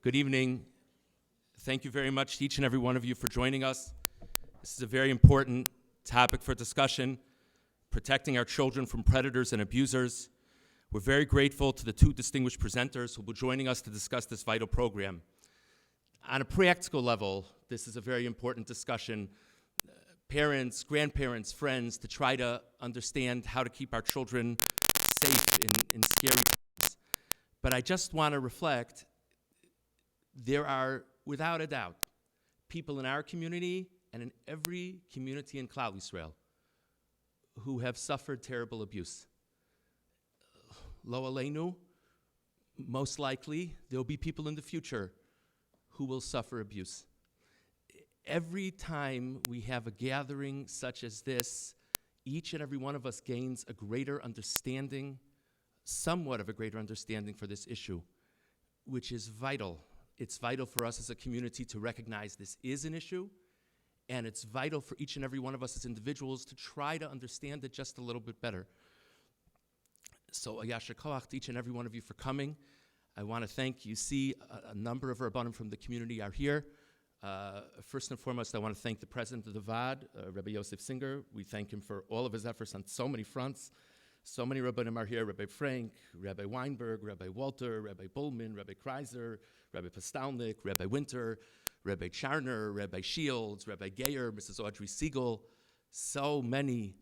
Good evening. Thank you very much to each and every one of you for joining us. This is a very important topic for discussion, protecting our children from predators and abusers. We're very grateful to the two distinguished presenters who will be joining us to discuss this vital program. On a practical level, this is a very important discussion. Parents, grandparents, friends, to try to understand how to keep our children safe in scary times. But I just want to reflect, there are, without a doubt, people in our community and in every community in Klal Yisrael who have suffered terrible abuse. Lo aleinu, most likely, there will be people in the future who will suffer abuse. Every time we have a gathering such as this, each and every one of us gains a greater understanding, somewhat of a greater understanding for this issue, which is vital. It's vital for us as a community to recognize this is an issue, and it's vital for each and every one of us as individuals to try to understand it just a little bit better. So, yasher koach to each and every one of you for coming. I want to thank you. See, a number of Rabbanim from the community are here. First and foremost, I want to thank the president of the VAD, Rabbi Yosef Singer. We thank him for all of his efforts on so many fronts. So many Rabbanim are here: Rabbi Frank, Rabbi Weinberg, Rabbi Walter, Rabbi Bullman, Rabbi Kreiser, Rabbi Postalnik, Rabbi Winter, Rabbi Charner, Rabbi Shields, Rabbi Geyer, Mrs. Audrey Siegel. So many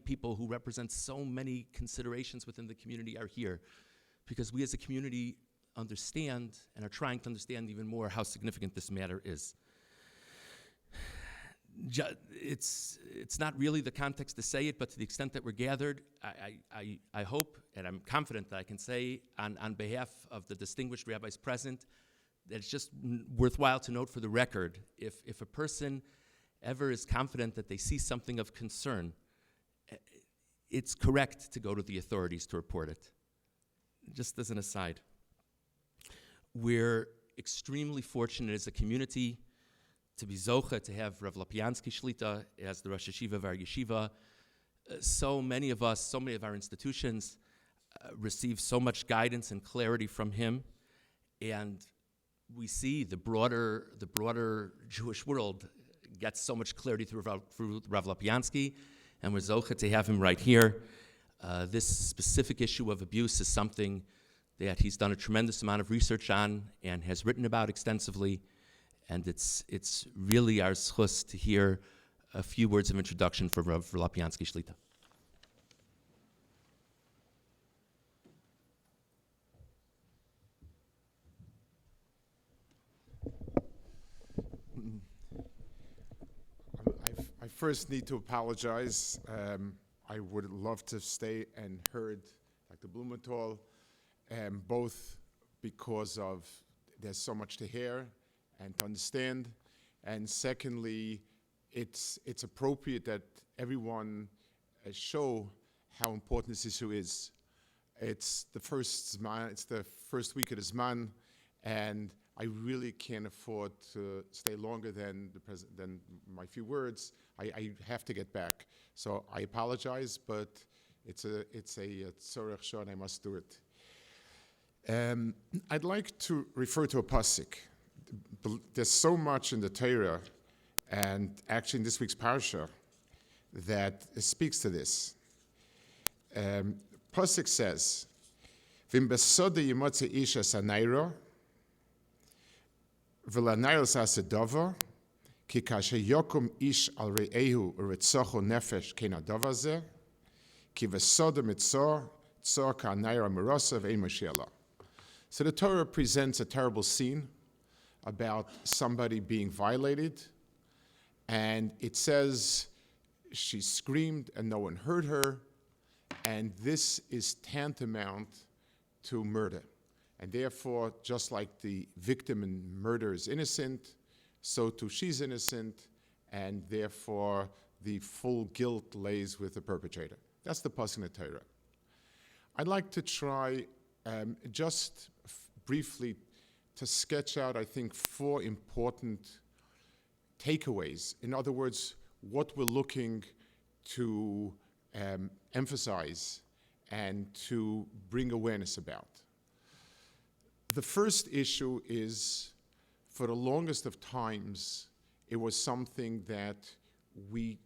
people who represent so many considerations within the community are here, because we as a community understand and are trying to understand even more how significant this matter is. It's not really the context to say it, but to the extent that we're gathered, I hope and I'm confident that I can say on behalf of the distinguished rabbis present that it's just worthwhile to note for the record, if a person ever is confident that they see something of concern, it's correct to go to the authorities to report it. Just as an aside, we're extremely fortunate as a community to be zocha, to have Rav Lopiansky Shlita as the Rosh HaYeshiva of our Yeshiva. So many of us, so many of our institutions receive so much guidance and clarity from him, and we see the broader Jewish world gets so much clarity through Rav Lopiansky, and we're zocha to have him right here. This specific issue of abuse is something that he's done a tremendous amount of research on and has written about extensively, and it's really our zchus to hear a few words of introduction from Rav Lopiansky Shlita. I first need to apologize. I would love to stay and heard Dr. Blumenthal, both because of there's so much to hear and to understand, and secondly, it's appropriate that everyone show how important this issue is. It's the first week of the Zman, and I really can't afford to stay longer than my few words. I have to get back, so I apologize, but it's a tzorech shah, and I must do it. I'd like to refer to a pasuk. There's so much in the Torah, and actually in this week's parsha, that speaks to this. Pasuk says, "V'im besoda yimotze isha sanayro, v'lanayro sasedova, ki kasher yokum ish al re'ehu uretzocho nefesh kena davaze, ki v'soda mitzor tzor ka'anayro merosa v'ein moshiela." So the Torah presents a terrible scene about somebody being violated, and it says she screamed and no one heard her, and this is tantamount to murder. And therefore, just like the victim in murder is innocent, so too she's innocent, and therefore the full guilt lays with the perpetrator. That's the pasuk in the Torah. I'd like to try just briefly to sketch out, I think, 4 important takeaways. In other words, what we're looking to emphasize and to bring awareness about. The first issue is, for the longest of times, it was something that we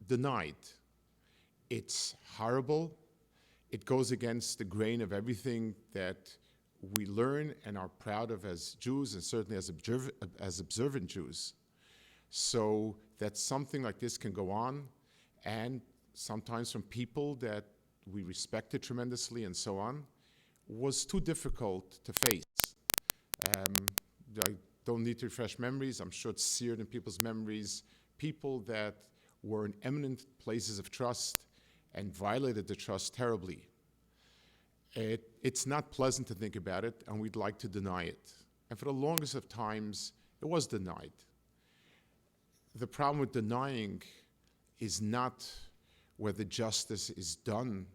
denied. It's horrible. It goes against the grain of everything that we learn and are proud of as Jews, and certainly as observant Jews. So that something like this can go on, and sometimes from people that we respected tremendously and so on, was too difficult to face. I don't need to refresh memories. I'm sure it's seared in people's memories. People that were in eminent places of trust and violated the trust terribly. It's not pleasant to think about it, and we'd like to deny it. And for the longest of times, it was denied. The problem with denying is not whether justice is done,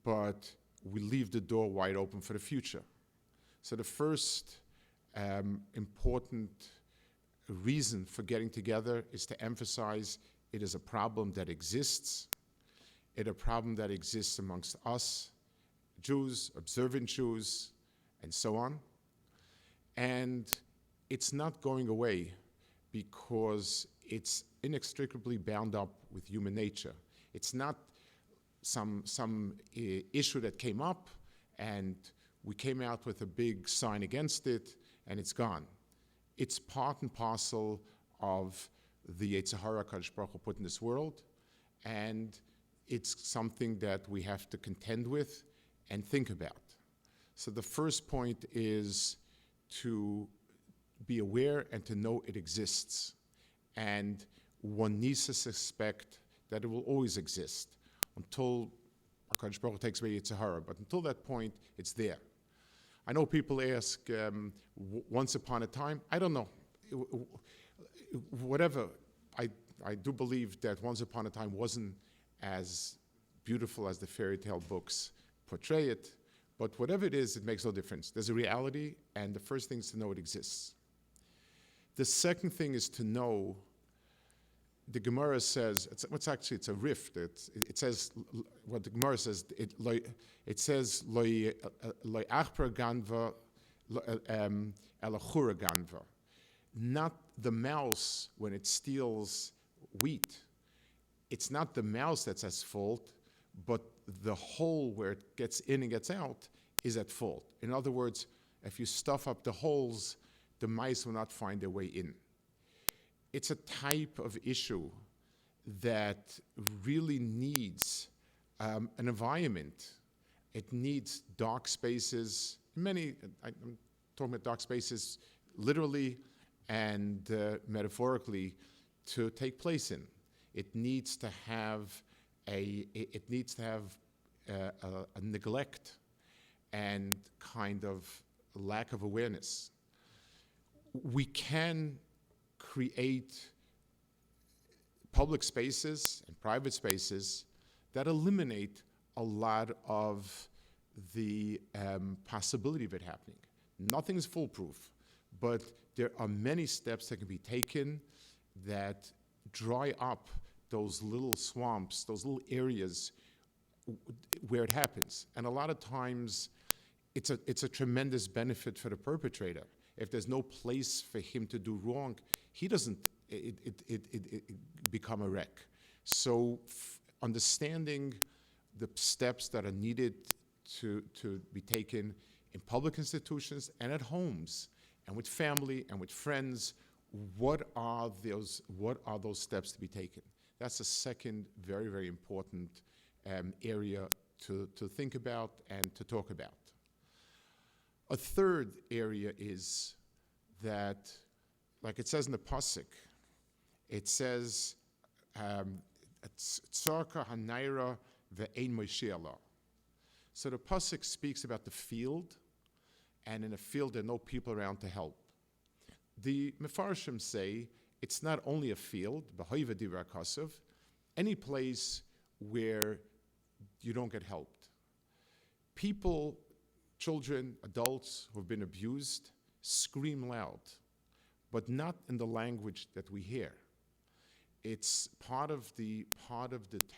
but we leave the door wide open for the future. So the first important reason for getting together is to emphasize it is a problem that exists. It's a problem that exists amongst us, Jews, observant Jews, and so on. And it's not going away because it's inextricably bound up with human nature. It's not some issue that came up and we came out with a big sign against it and it's gone. It's part and parcel of the Yetzer Hara Kadosh Baruch Hu put in this world, and it's something that we have to contend with and think about. So the first point is to be aware and to know it exists. And one needs to suspect that it will always exist until HaKadosh Baruch Hu takes away Yetzer Hara. But until that point, it's there. I know people ask, once upon a time, I don't know, whatever. I do believe that once upon a time wasn't as beautiful as the fairy tale books portray it, but whatever it is, it makes no difference. There's a reality, and the first thing is to know it exists. The second thing is to know, the Gemara says, it's a rift. It says, what the Gemara says, it says, Loi achper ganva, elachura ganva. Not the mouse when it steals wheat. It's not the mouse that's at fault, but the hole where it gets in and gets out is at fault. In other words, if you stuff up the holes, the mice will not find their way in. It's a type of issue that really needs an environment. It needs dark spaces. I'm talking about dark spaces literally and metaphorically to take place in. It needs to have a neglect and kind of lack of awareness. We can create public spaces and private spaces that eliminate a lot of the possibility of it happening. Nothing's foolproof, but there are many steps that can be taken that dry up those little swamps, those little areas where it happens. And a lot of times, it's a tremendous benefit for the perpetrator. If there's no place for him to do wrong, he doesn't become a wreck. So understanding the steps that are needed to be taken in public institutions and at homes and with family and with friends, what are those steps to be taken? That's the second very, very important area to think about and to talk about. A third area is that, like it says in the pasuk, it says, "Tzarka hanaira ve'ein moshiach." So the pasuk speaks about the field, and in a field there are no people around to help. The Mefarshim say it's not only a field, b'hoiva divrei kasav, any place where you don't get helped. People, children, adults who have been abused scream loud, but not in the language that we hear. It's part of the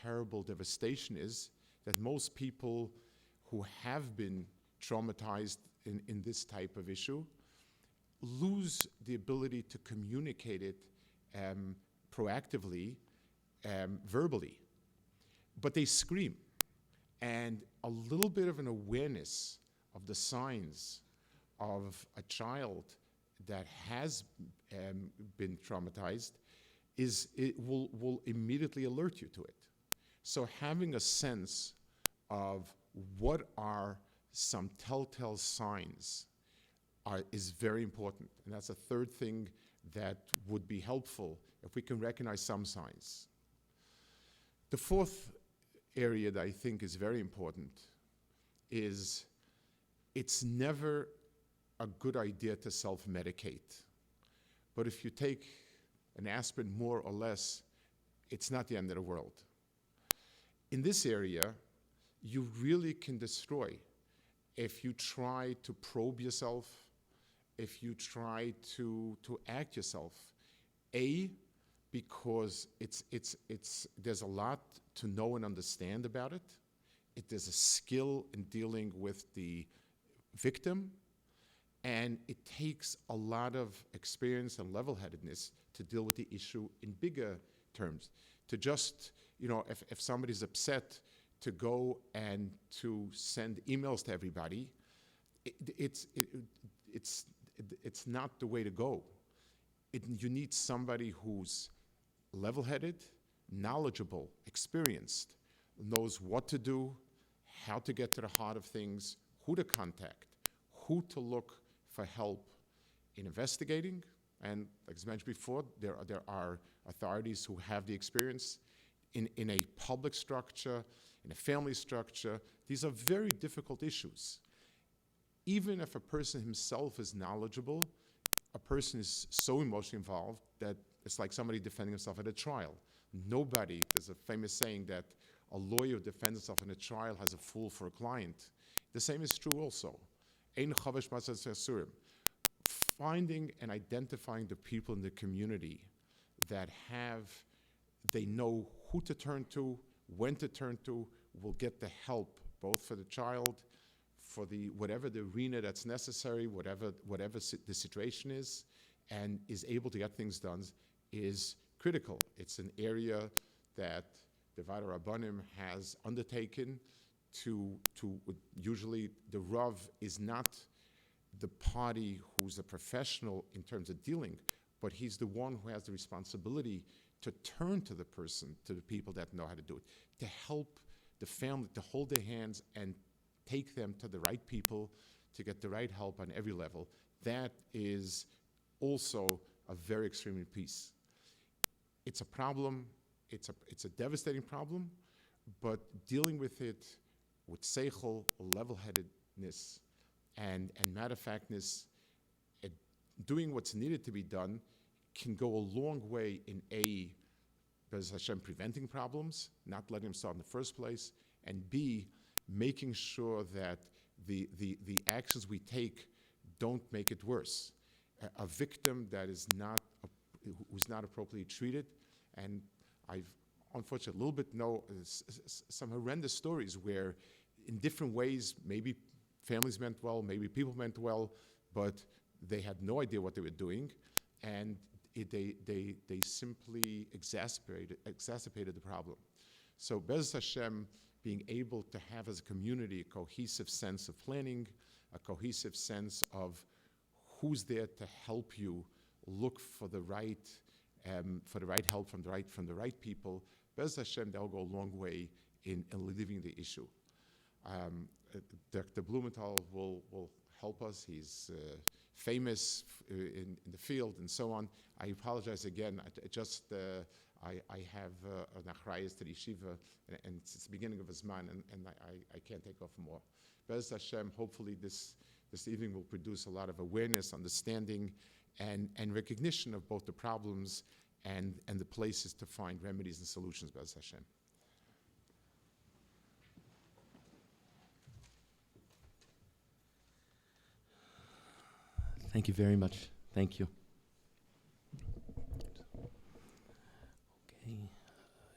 terrible devastation is that most people who have been traumatized in this type of issue lose the ability to communicate it proactively, verbally, but they scream. And a little bit of an awareness of the signs of a child that has been traumatized will immediately alert you to it. So having a sense of what are some telltale signs is very important. And that's a third thing that would be helpful if we can recognize some signs. The fourth area that I think is very important is it's never a good idea to self-medicate. But if you take an aspirin more or less, it's not the end of the world. In this area, you really can destroy if you try to probe yourself, if you try to act yourself. Because there's a lot to know and understand about it. There's a skill in dealing with the victim, and it takes a lot of experience and level-headedness to deal with the issue in bigger terms. To just, if somebody's upset, to go and to send emails to everybody, it's not the way to go. You need somebody who's level-headed, knowledgeable, experienced, knows what to do, how to get to the heart of things, who to contact, who to look for help in investigating. And like I mentioned before, there are authorities who have the experience in a public structure, in a family structure. These are very difficult issues. Even if a person himself is knowledgeable, a person is so emotionally involved that it's like somebody defending himself at a trial. There's a famous saying that a lawyer who defends himself in a trial has a fool for a client. The same is true also. Finding and identifying the people in the community that they know who to turn to, when to turn to, will get the help, both for the child, for whatever the arena that's necessary, whatever the situation is, and is able to get things done, is critical. It's an area that the Harabanim has undertaken to usually the Rav is not the party who's a professional in terms of dealing, but he's the one who has the responsibility to turn to the person, to the people that know how to do it, to help the family, to hold their hands and take them to the right people to get the right help on every level. That is also a very extreme piece. It's a problem, it's a devastating problem, but dealing with it with seichel, level-headedness, and matter-of-factness, doing what's needed to be done can go a long way in B'ez Hashem, preventing problems, not letting them start in the first place, and B, making sure that the actions we take don't make it worse. A victim that is who's not appropriately treated, and I've unfortunately a little bit know some horrendous stories where in different ways, maybe families meant well, maybe people meant well, but they had no idea what they were doing, and they simply exacerbated the problem. So B'ez Hashem, being able to have as a community a cohesive sense of planning, a cohesive sense of who's there to help you look for the right help from the right people. B'ez Hashem, that'll go a long way in relieving the issue. Dr. Blumenthal will help us. He's famous in the field and so on. I apologize again. I have an achrayus to the yeshiva, and it's the beginning of his man, and I can't take off more. B'ez Hashem, hopefully this evening will produce a lot of awareness, understanding, and recognition of both the problems and the places to find remedies and solutions, B'ez Hashem. Thank you very much. Thank you. Okay.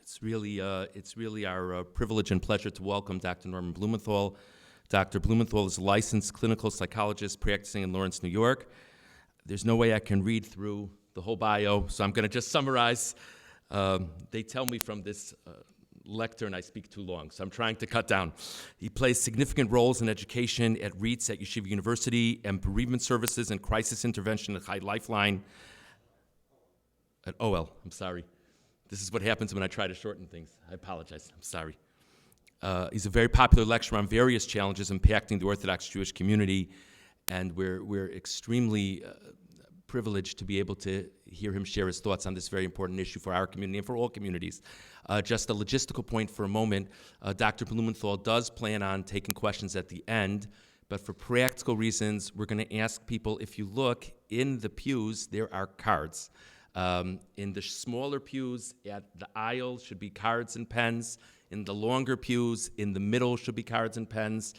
It's really our privilege and pleasure to welcome Dr. Norman Blumenthal Dr. Blumenthal is a licensed clinical psychologist practicing in Lawrence, New York. There's no way I can read through the whole bio, so I'm going to just summarize. They tell me from this lectern I speak too long, so I'm trying to cut down. He plays significant roles in education at REITs at Yeshiva University and bereavement services and crisis intervention at Chai Lifeline. I'm sorry. This is what happens when I try to shorten things. I apologize. I'm sorry. He's a very popular lecturer on various challenges impacting the Orthodox Jewish community, and we're extremely privileged to be able to hear him share his thoughts on this very important issue for our community and for all communities. Just a logistical point for a moment, Dr. Blumenthal does plan on taking questions at the end, but for practical reasons, we're going to ask people, if you look in the pews, there are cards. In the smaller pews at the aisle should be cards and pens. In the longer pews, in the middle should be cards and pens.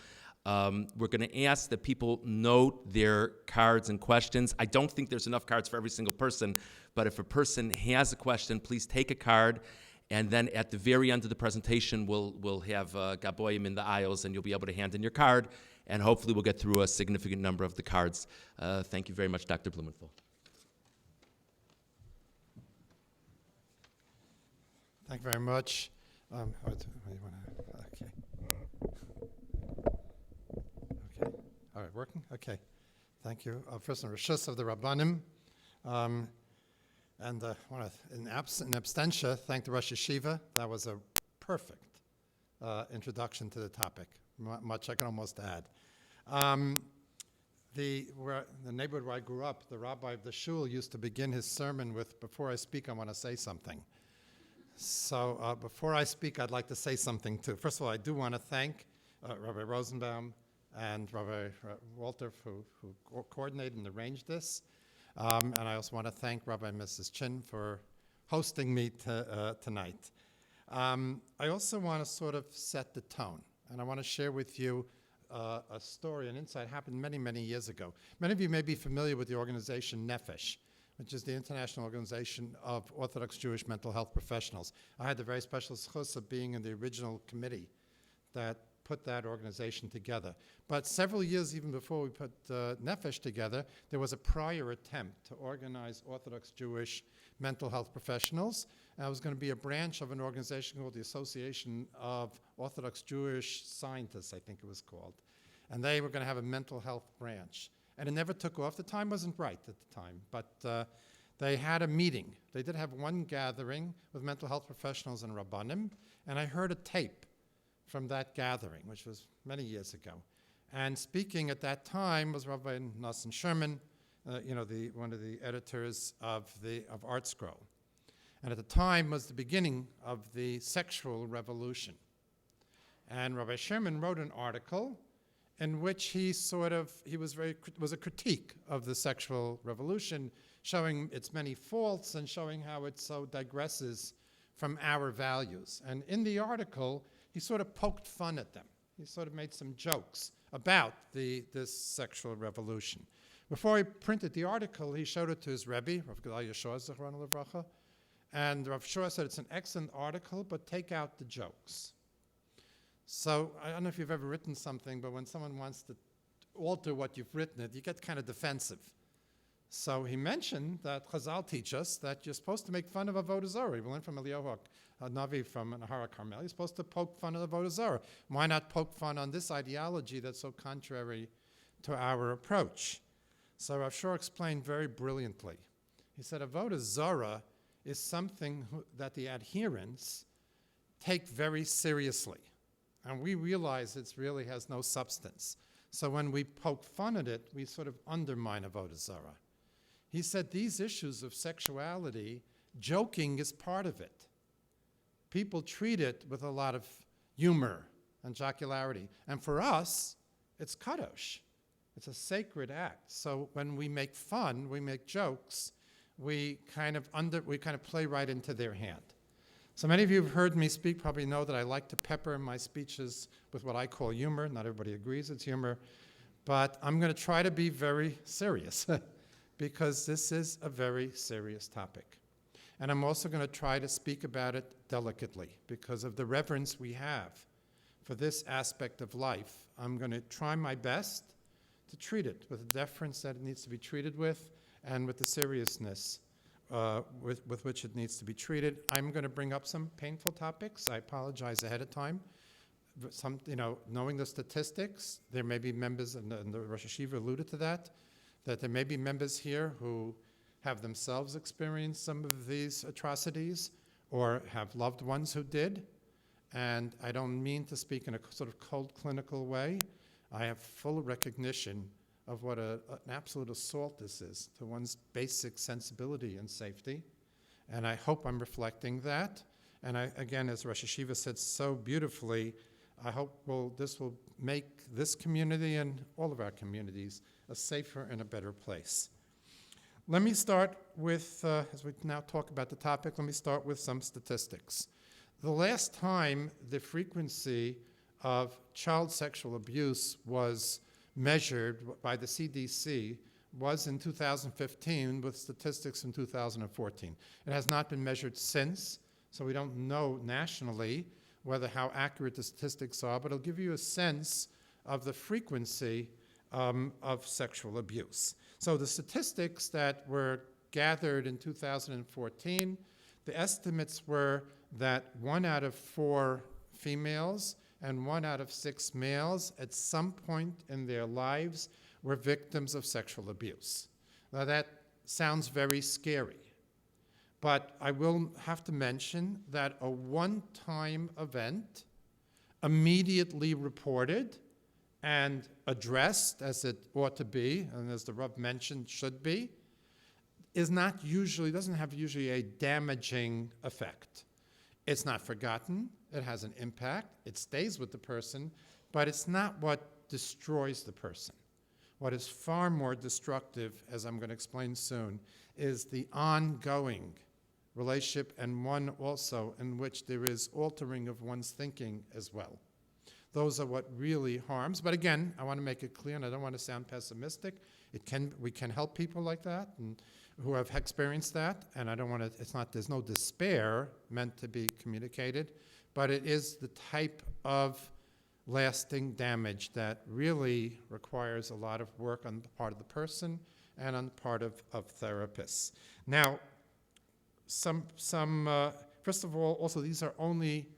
We're going to ask that people note their cards and questions. I don't think there's enough cards for every single person, but if a person has a question, please take a card, and then at the very end of the presentation, we'll have gaboyim in the aisles, and you'll be able to hand in your card, and hopefully we'll get through a significant number of the cards. Thank you very much, Dr. Blumenthal. Thank you very much. Okay. All right, working? Okay. Thank you. First, in Rishus of the Rabbanim. And in absentia, thank the Rosh HaYeshiva. That was a perfect introduction to the topic. Much I can almost add. The neighborhood where I grew up, the rabbi of the shul used to begin his sermon with, "Before I speak, I want to say something." So before I speak, I'd like to say something too. First of all, I do want to thank Rabbi Rosenbaum and Rabbi Walter who coordinated and arranged this. And I also want to thank Rabbi and Mrs. Chin for hosting me tonight. I also want to sort of set the tone, and I want to share with you a story, an insight happened many, many years ago. Many of you may be familiar with the organization Nefesh, which is the International Organization of Orthodox Jewish Mental Health Professionals. I had the very special schus of being in the original committee that put that organization together. But several years even before we put Nefesh together, there was a prior attempt to organize Orthodox Jewish mental health professionals. And it was going to be a branch of an organization called the Association of Orthodox Jewish Scientists, I think it was called. And they were going to have a mental health branch. And it never took off. The time wasn't right at the time, but they had a meeting. They did have one gathering with mental health professionals and Rabbanim, and I heard a tape from that gathering, which was many years ago. And speaking at that time was Rabbi Nosson Sherman, one of the editors of Art Scroll. And at the time was the beginning of the sexual revolution. And Rabbi Sherman wrote an article in which he was a critique of the sexual revolution, showing its many faults and showing how it so digresses from our values. And in the article, he sort of poked fun at them. He sort of made some jokes about this sexual revolution. Before he printed the article, he showed it to his Rebbe, Rav Gedaliah Shor, Zechron Levracha, and Rav Shor said, "It's an excellent article, but take out the jokes." So I don't know if you've ever written something, but when someone wants to alter what you've written, you get kind of defensive. So he mentioned that Chazal teach us that you're supposed to make fun of Avodah Zarah. We learned from Eliyahu Navi from Nahara Carmel. You're supposed to poke fun of Avodah Zarah. Why not poke fun on this ideology that's so contrary to our approach? So Rav Shor explained very brilliantly. He said Avodah Zarah is something that the adherents take very seriously. And we realize it really has no substance. So when we poke fun at it, we sort of undermine Avodah Zarah. He said these issues of sexuality, joking is part of it. People treat it with a lot of humor and jocularity. And for us, it's kadosh. It's a sacred act. So when we make fun, we make jokes, we kind of play right into their hand. So many of you who've heard me speak probably know that I like to pepper my speeches with what I call humor. Not everybody agrees it's humor, but I'm going to try to be very serious because this is a very serious topic. And I'm also going to try to speak about it delicately because of the reverence we have for this aspect of life, I'm going to try my best to treat it with the deference that it needs to be treated with and with the seriousness with which it needs to be treated. I'm going to bring up some painful topics. I apologize ahead of time. Knowing the statistics, there may be members, and the Rosh HaYeshiva alluded to that there may be members here who have themselves experienced some of these atrocities or have loved ones who did. And I don't mean to speak in a sort of cold clinical way. I have full recognition of what an absolute assault this is to one's basic sensibility and safety. And I hope I'm reflecting that. And again, as Rosh HaYeshiva said so beautifully, I hope this will make this community and all of our communities a safer and a better place. Let me start with, as we now talk about the topic, let me start with some statistics. The last time the frequency of child sexual abuse was measured by the CDC was in 2015 with statistics in 2014. It has not been measured since, so we don't know nationally how accurate the statistics are, but it'll give you a sense of the frequency of sexual abuse. So the statistics that were gathered in 2014, the estimates were that 1 out of 4 females and 1 out of 6 males at some point in their lives were victims of sexual abuse. Now that sounds very scary, but I will have to mention that a one-time event immediately reported and addressed as it ought to be, and as the Rav mentioned, should be, doesn't have usually a damaging effect. It's not forgotten, it has an impact, it stays with the person, but it's not what destroys the person. What is far more destructive, as I'm going to explain soon, is the ongoing relationship, and one also in which there is altering of one's thinking as well. Those are what really harms. But again, I want to make it clear, and I don't want to sound pessimistic. We can help people like that and who have experienced that, and I don't want to. There's no despair meant to be communicated, but it is the type of lasting damage that really requires a lot of work on the part of the person and on the part of therapists. Now, first of all, also these are only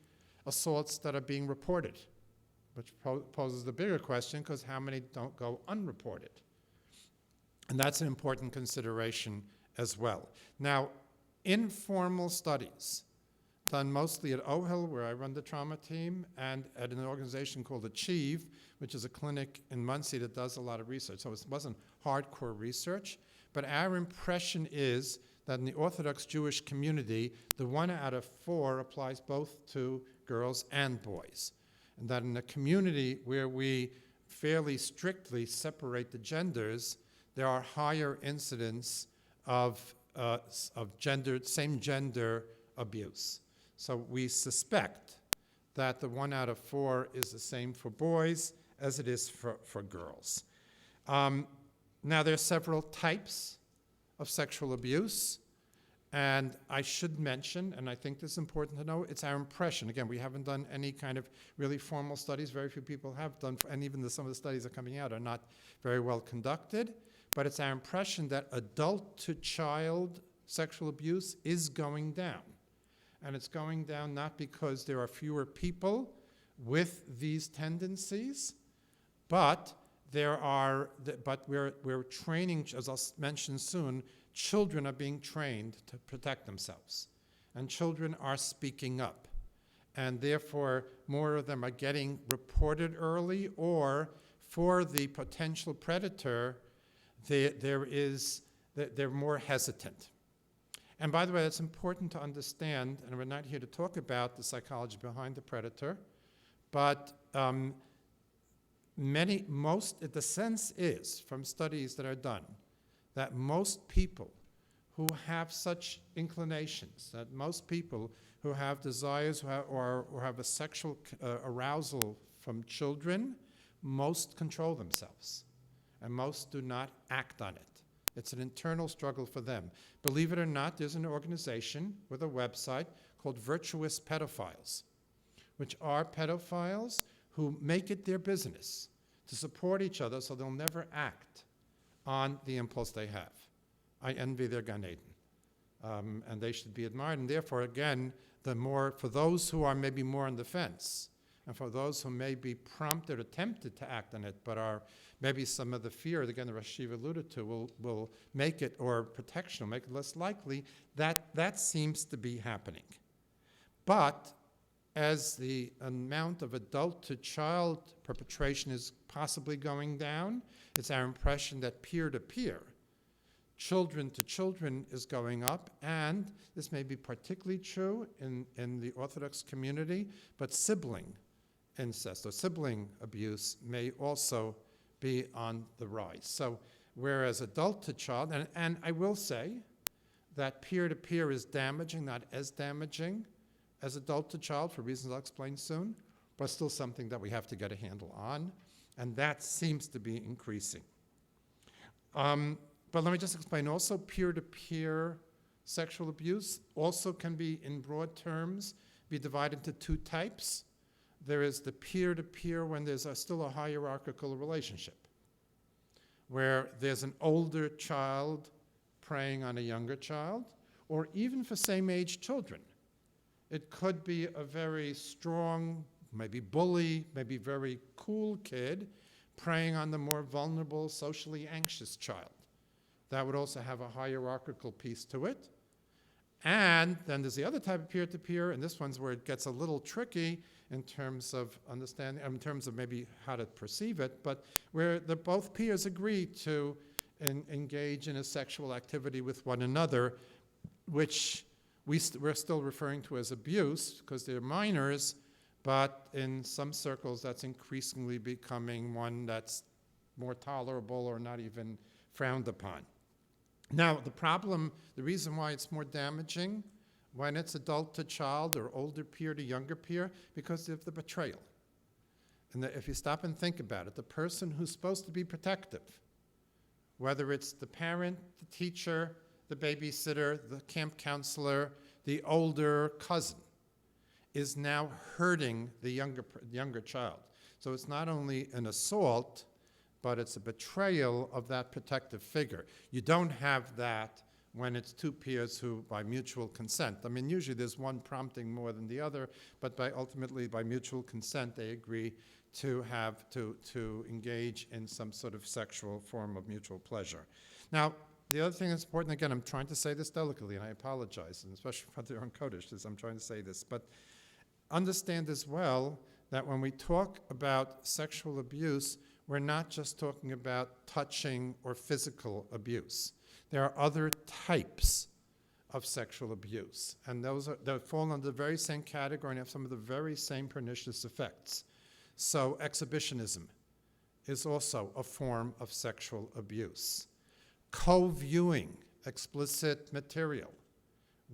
assaults that are being reported, which poses the bigger question, because how many don't go unreported? And that's an important consideration as well. Now, informal studies done mostly at OHIL, where I run the trauma team, and at an organization called Achieve, which is a clinic in Muncie that does a lot of research. So it wasn't hardcore research, but our impression is that in the Orthodox Jewish community, the 1 out of 4 applies both to girls and boys. And that in a community where we fairly strictly separate the genders, there are higher incidents of same gender abuse. So we suspect that the 1 out of 4 is the same for boys as it is for girls. Now there are several types of sexual abuse, and I should mention, and I think this is important to know, it's our impression. Again, we haven't done any kind of really formal studies. Very few people have done, and even some of the studies that are coming out are not very well conducted. But it's our impression that adult-to-child sexual abuse is going down. And it's going down not because there are fewer people with these tendencies, but we're training, as I'll mention soon, children are being trained to protect themselves. And children are speaking up. And therefore, more of them are getting reported early, or for the potential predator, they're more hesitant. And by the way, it's important to understand, and we're not here to talk about the psychology behind the predator, but the sense is, from studies that are done, that most people who have such inclinations, that most people who have desires or have a sexual arousal from children, most control themselves, and most do not act on it. It's an internal struggle for them. Believe it or not, there's an organization with a website called Virtuous Pedophiles, which are pedophiles who make it their business to support each other so they'll never act on the impulse they have. I envy their Gan Eden, and they should be admired. And therefore, again, for those who are maybe more on the fence, and for those who may be prompted or tempted to act on it, but are maybe some of the fear, again, the Rosh HaYeshiva alluded to, will make it, or protection will make it less likely, that seems to be happening. But as the amount of adult to child perpetration is possibly going down, it's our impression that peer-to-peer, children to children is going up, and this may be particularly true in the Orthodox community, but sibling incest or sibling abuse may also be on the rise. So whereas adult to child, and I will say that peer-to-peer is damaging, not as damaging as adult to child for reasons I'll explain soon, but still something that we have to get a handle on, and that seems to be increasing. But let me just explain also, peer-to-peer sexual abuse also can be, in broad terms, be divided into two types. There is the peer-to-peer when there's still a hierarchical relationship, where there's an older child preying on a younger child, or even for same-age children. It could be a very strong, maybe bully, maybe very cool kid preying on the more vulnerable, socially anxious child. That would also have a hierarchical piece to it. And then there's the other type of peer-to-peer, and this one's where it gets a little tricky in terms of understanding, in terms of maybe how to perceive it, but where both peers agree to engage in a sexual activity with one another, which we're still referring to as abuse because they're minors, but in some circles that's increasingly becoming one that's more tolerable or not even frowned upon. Now, the reason why it's more damaging when it's adult to child or older peer to younger peer, because of the betrayal. And if you stop and think about it, the person who's supposed to be protective, whether it's the parent, the teacher, the babysitter, the camp counselor, the older cousin, is now hurting the younger child. So it's not only an assault, but it's a betrayal of that protective figure. You don't have that when it's two peers who, by mutual consent, I mean, usually there's one prompting more than the other, but ultimately by mutual consent, they agree to engage in some sort of sexual form of mutual pleasure. Now, the other thing that's important, again, I'm trying to say this delicately, and I apologize, and especially for the Kodesh, as I'm trying to say this, but understand as well that when we talk about sexual abuse, we're not just talking about touching or physical abuse. There are other types of sexual abuse, and that fall under the very same category and have some of the very same pernicious effects. So exhibitionism is also a form of sexual abuse. Co-viewing explicit material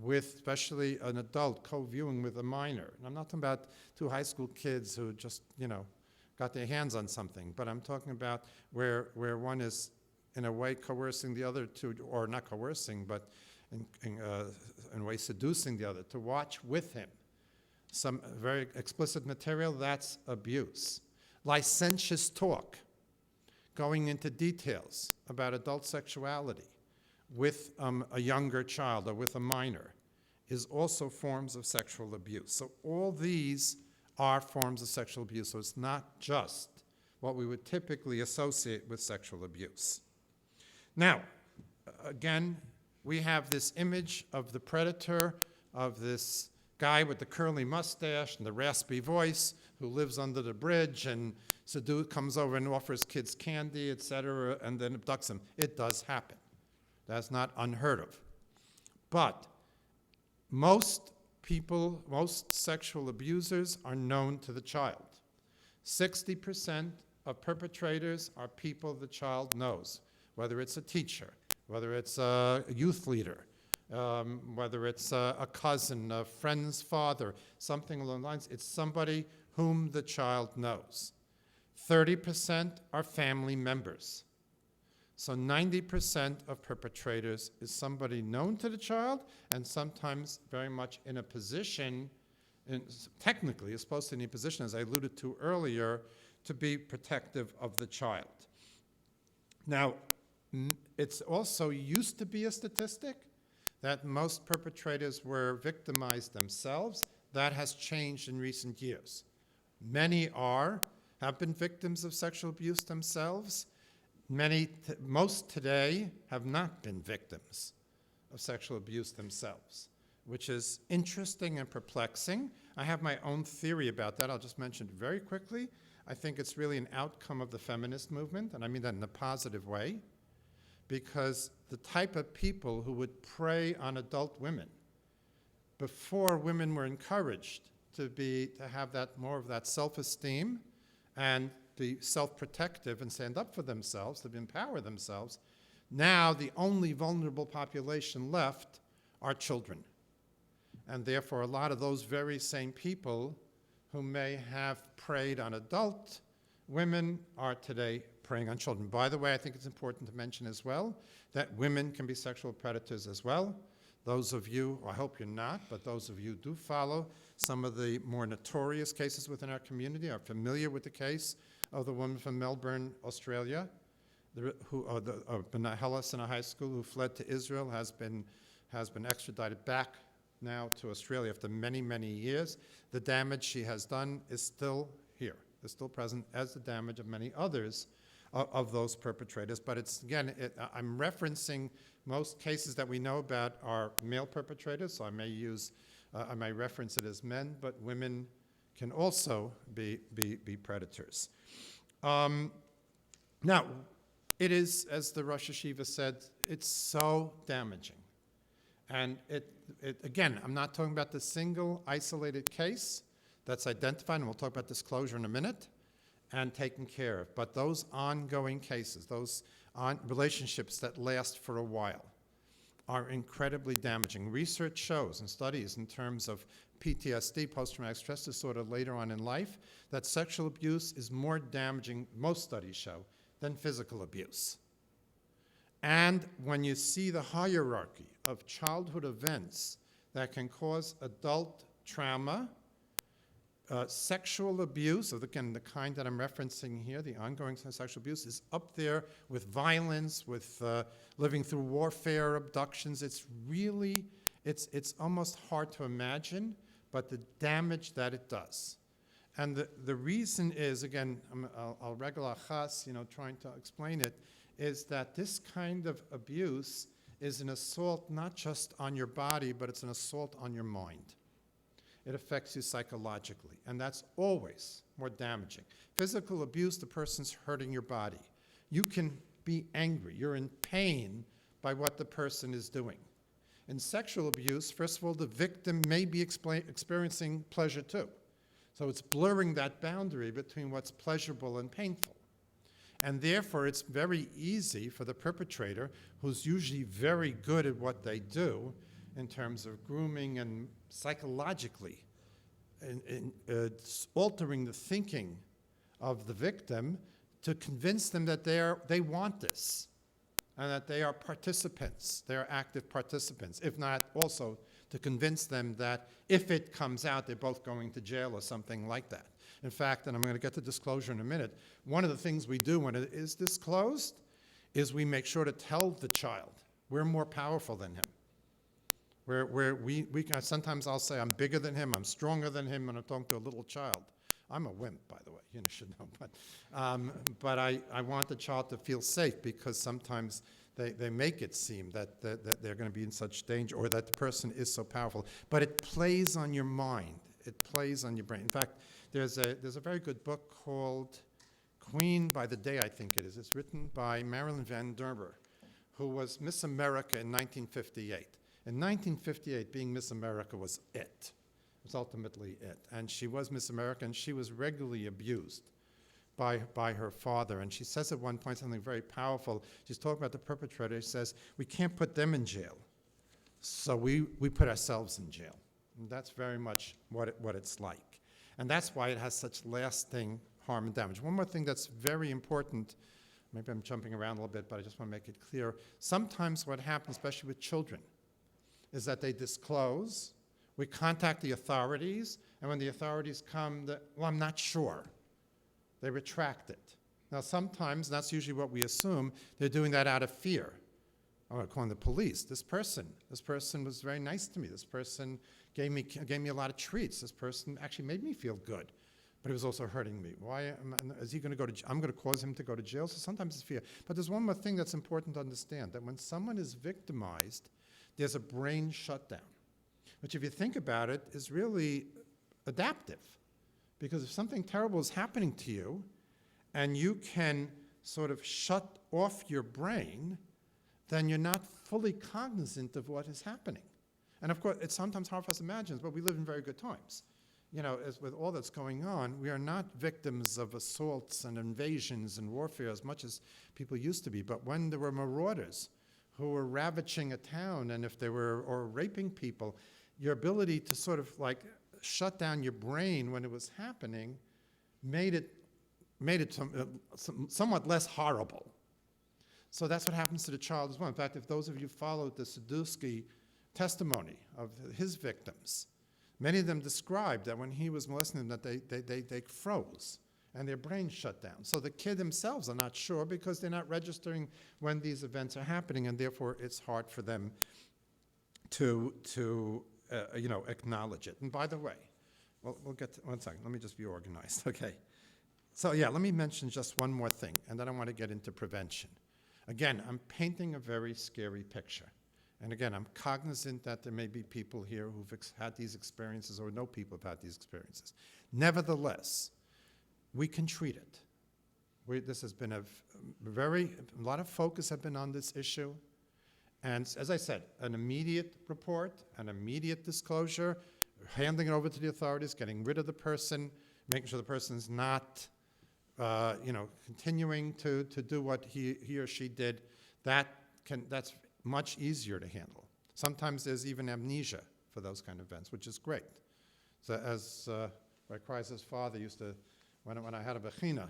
with, especially an adult, co-viewing with a minor. And I'm not talking about two high school kids who just, got their hands on something, but I'm talking about where one is, in a way, coercing the other to, or not coercing, but in a way seducing the other, to watch with him some very explicit material, that's abuse. Licentious talk, going into details about adult sexuality with a younger child or with a minor, is also forms of sexual abuse. So all these are forms of sexual abuse. So it's not just what we would typically associate with sexual abuse. Now, again, we have this image of the predator, of this guy with the curly mustache and the raspy voice who lives under the bridge and comes over and offers kids candy, etc., and then abducts them. It does happen. That's not unheard of. But most sexual abusers are known to the child. 60% of perpetrators are people the child knows, whether it's a teacher, whether it's a youth leader, whether it's a cousin, a friend's father, something along the lines. It's somebody whom the child knows. 30% are family members. So 90% of perpetrators is somebody known to the child and sometimes very much in a position technically is supposed to be in a position, as I alluded to earlier, to be protective of the child. Now, it's also used to be a statistic that most perpetrators were victimized themselves. That has changed in recent years. Many have been victims of sexual abuse themselves. Most today have not been victims of sexual abuse themselves, which is interesting and perplexing. I have my own theory about that. I'll just mention it very quickly. I think it's really an outcome of the feminist movement, and I mean that in a positive way, because the type of people who would prey on adult women, before women were encouraged to have that more of that self-esteem and be self-protective and stand up for themselves, to empower themselves, now the only vulnerable population left are children. And therefore, a lot of those very same people who may have preyed on adult women are today preying on children. By the way, I think it's important to mention as well that women can be sexual predators as well. Those of you, I hope you're not, but those of you who do follow some of the more notorious cases within our community are familiar with the case of the woman from Melbourne, Australia, Hellas in a high school who fled to Israel, has been extradited back now to Australia after many, many years. The damage she has done is still here, is still present, as the damage of many others of those perpetrators. But it's, again, I'm referencing most cases that we know about are male perpetrators, so I may reference it as men, but women can also be predators. Now, it is, as the Rosh HaYeshiva said, it's so damaging. And again, I'm not talking about the single isolated case that's identified, and we'll talk about disclosure in a minute, and taken care of. But those ongoing cases, those relationships that last for a while, are incredibly damaging. Research shows and studies in terms of PTSD, post-traumatic stress disorder, later on in life, that sexual abuse is more damaging, most studies show, than physical abuse. And when you see the hierarchy of childhood events that can cause adult trauma, sexual abuse, again, the kind that I'm referencing here, the ongoing sexual abuse, is up there with violence, with living through warfare, abductions. It's really, it's almost hard to imagine, but the damage that it does. And the reason is, again, I'll regular chas, trying to explain it, is that this kind of abuse is an assault not just on your body, but it's an assault on your mind. It affects you psychologically, and that's always more damaging. Physical abuse, the person's hurting your body. You can be angry. You're in pain by what the person is doing. In sexual abuse, first of all, the victim may be experiencing pleasure too. So it's blurring that boundary between what's pleasurable and painful. And therefore, it's very easy for the perpetrator, who's usually very good at what they do in terms of grooming and psychologically altering the thinking of the victim, to convince them that they want this and that they are participants, they are active participants, if not also to convince them that if it comes out, they're both going to jail or something like that. In fact, and I'm going to get to disclosure in a minute, one of the things we do when it is disclosed is we make sure to tell the child we're more powerful than him. Sometimes I'll say I'm bigger than him, I'm stronger than him, when I'm talking to a little child. I'm a wimp, by the way, you should know. But I want the child to feel safe, because sometimes they make it seem that they're going to be in such danger, or that the person is so powerful. But it plays on your mind. It plays on your brain. In fact, there's a very good book called Queen by the Day, I think it is. It's written by Marilyn Van Derber, who was Miss America in 1958. In 1958, being Miss America was it. It was ultimately it. And she was Miss America, and she was regularly abused by her father. And she says at one point something very powerful. She's talking about the perpetrator. She says, we can't put them in jail, so we put ourselves in jail. And that's very much what it's like. And that's why it has such lasting harm and damage. One more thing that's very important, maybe I'm jumping around a little bit, but I just want to make it clear. Sometimes what happens, especially with children, is that they disclose, we contact the authorities, And when the authorities come, I'm not sure. They retract it. Now, sometimes, that's usually what we assume, they're doing that out of fear. I'm calling the police. This person was very nice to me. This person gave me a lot of treats. This person actually made me feel good, but he was also hurting me. Why is he going to go to? I'm going to cause him to go to jail. So sometimes it's fear. But there's one more thing that's important to understand: that when someone is victimized, there's a brain shutdown, which, if you think about it, is really adaptive, because if something terrible is happening to you, and you can sort of shut off your brain, then you're not fully cognizant of what is happening. And of course, it's sometimes hard for us to imagine, but we live in very good times. You know, as with all that's going on, we are not victims of assaults and invasions and warfare as much as people used to be. But when there were marauders who were ravaging a town, and if they were, or raping people, your ability to sort of like shut down your brain when it was happening made it somewhat less horrible. So that's what happens to the child as well. In fact, if those of you followed the Sadusky testimony of his victims, many of them described that when he was molesting them, that they froze and their brains shut down. So the kid themselves are not sure because they're not registering when these events are happening, and therefore it's hard for them to acknowledge it. And by the way, we'll get to, one second, let me just be organized, okay? So yeah, let me mention just one more thing, and then I want to get into prevention. Again, I'm painting a very scary picture. And again, I'm cognizant that there may be people here who've had these experiences or know people who've had these experiences. Nevertheless, we can treat it. This has been a lot of focus have been on this issue. And as I said, an immediate report, an immediate disclosure, handing it over to the authorities, getting rid of the person, making sure the person's not continuing to do what he or she did, that's much easier to handle. Sometimes there's even amnesia for those kind of events, which is great. So as Rabbi Kreis's father used to, when I had a bechina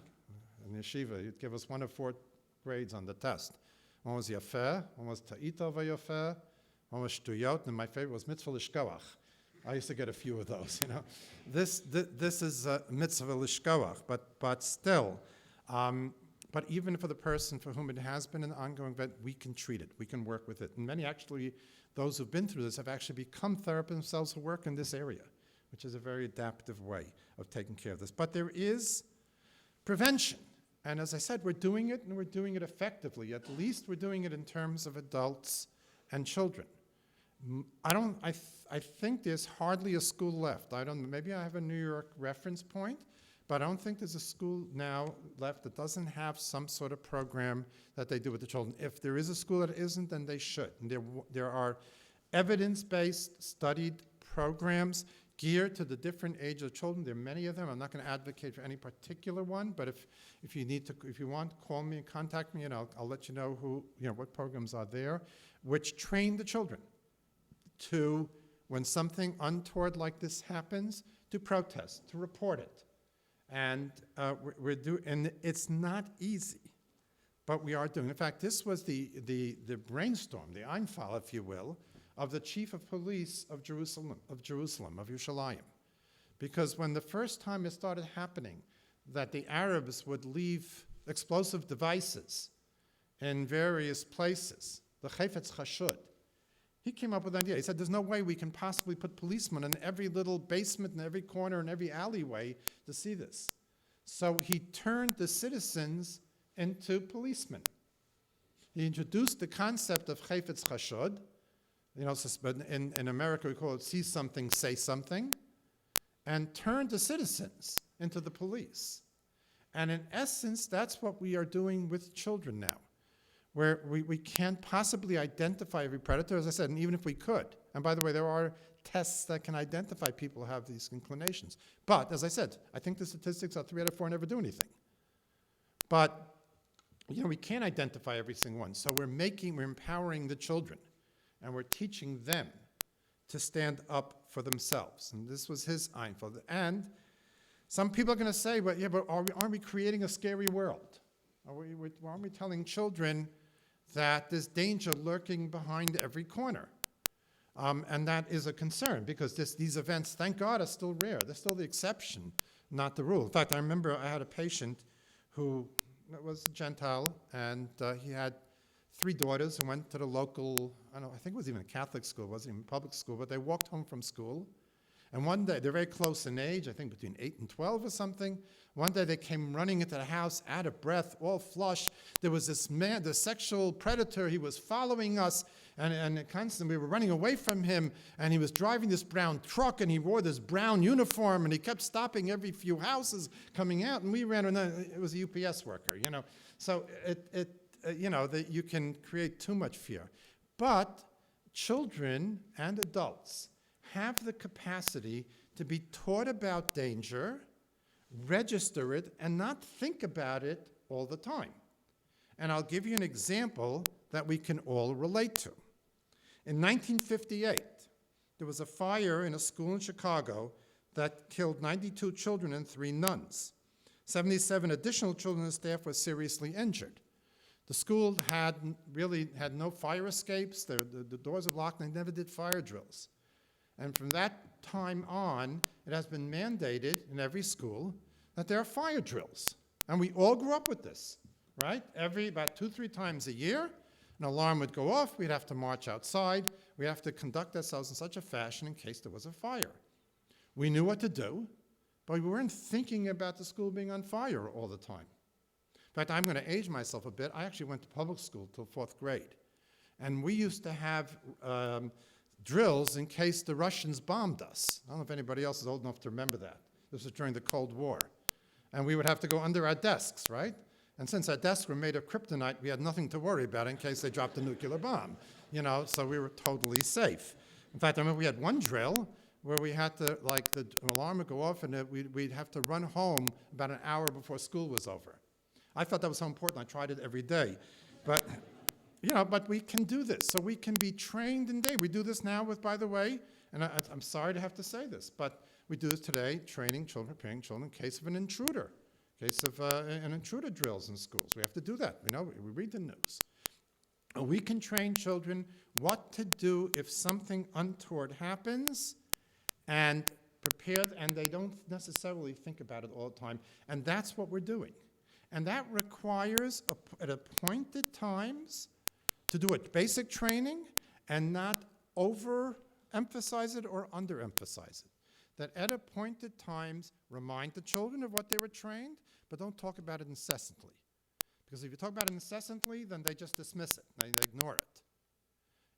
in Yeshiva, he'd give us 1 of 4 grades on the test. One was Yafeh, one was Ta'ita v'Yafeh, one was Shtuyot, and my favorite was Mitzvah Lishkoach. I used to get a few of those, you know. This is mitzvah lishkoach, but still, but even for the person for whom it has been an ongoing event, we can treat it, we can work with it. And many actually, those who've been through this have actually become therapists themselves who work in this area, which is a very adaptive way of taking care of this. But there is prevention. And as I said, we're doing it, and we're doing it effectively. At least we're doing it in terms of adults and children. I think there's hardly a school left. Maybe I have a New York reference point, but I don't think there's a school now left that doesn't have some sort of program that they do with the children. If there is a school that isn't, then they should. And there are evidence-based, studied programs geared to the different ages of children. There are many of them. I'm not going to advocate for any particular one, but if you want, call me and contact me, and I'll let you know what programs are there, which train the children to, when something untoward like this happens, to protest, to report it. And and it's not easy, but we are doing. In fact, this was the brainstorm, the Einfall, if you will, of the chief of police of Jerusalem, of Yerushalayim. Because when the first time it started happening, that the Arabs would leave explosive devices in various places, the Chayfetz Chashud, he came up with an idea. He said, there's no way we can possibly put policemen in every little basement, in every corner, in every alleyway to see this. So he turned the citizens into policemen. He introduced the concept of Chayfetz Chashud. In America we call it see something, say something, and turned the citizens into the police. And in essence, that's what we are doing with children now, where we can't possibly identify every predator, as I said, and even if we could. And by the way, there are tests that can identify people who have these inclinations. But, as I said, I think the statistics are 3 out of 4 never do anything. But, we can't identify every single one. So we're empowering the children, and we're teaching them to stand up for themselves. And this was his Einfall. And some people are going to say, but aren't we creating a scary world? Aren't we telling children that there's danger lurking behind every corner? And that is a concern because these events, thank God, are still rare. They're still the exception, not the rule. In fact, I remember I had a patient who was a Gentile, and he had 3 daughters and went to the local, I think it was even a Catholic school, it wasn't even a public school, but they walked home from school. And one day, they're very close in age, I think between 8 and 12 or something. One day they came running into the house, out of breath, all flush. There was this man, the sexual predator, he was following us, and constantly we were running away from him, and he was driving this brown truck, and he wore this brown uniform, and he kept stopping every few houses coming out, and we ran, and it was a UPS worker, you know. So you can create too much fear. But children and adults have the capacity to be taught about danger, register it, and not think about it all the time. And I'll give you an example that we can all relate to. In 1958, there was a fire in a school in Chicago that killed 92 children and 3 nuns. 77 additional children and staff were seriously injured. The school had no fire escapes, the doors were locked, and they never did fire drills. And from that time on, it has been mandated in every school that there are fire drills. And we all grew up with this, right? About 2-3 times a year, an alarm would go off, we'd have to march outside, we'd have to conduct ourselves in such a fashion in case there was a fire. We knew what to do, but we weren't thinking about the school being on fire all the time. In fact, I'm going to age myself a bit. I actually went to public school till 4th grade. And we used to have drills in case the Russians bombed us. I don't know if anybody else is old enough to remember that. This was during the Cold War. And we would have to go under our desks, right? And since our desks were made of kryptonite, we had nothing to worry about in case they dropped a nuclear bomb, you know, so we were totally safe. In fact, I remember we had one drill where we had to, like, the alarm would go off and we'd have to run home about an hour before school was over. I thought that was so important, I tried it every day. But, you know, but we can do this. So we can be trained in day. We do this now with, by the way, and I'm sorry to have to say this, but we do this today, training children, preparing children in case of an intruder, case of an intruder drills in schools. We have to do that. We know, we read the news. We can train children what to do if something untoward happens and prepare, and they don't necessarily think about it all the time. And that's what we're doing. And that requires, at appointed times, to do it basic training and not overemphasize it or underemphasize it. That at appointed times, remind the children of what they were trained, but don't talk about it incessantly. Because if you talk about it incessantly, then they just dismiss it, they ignore it.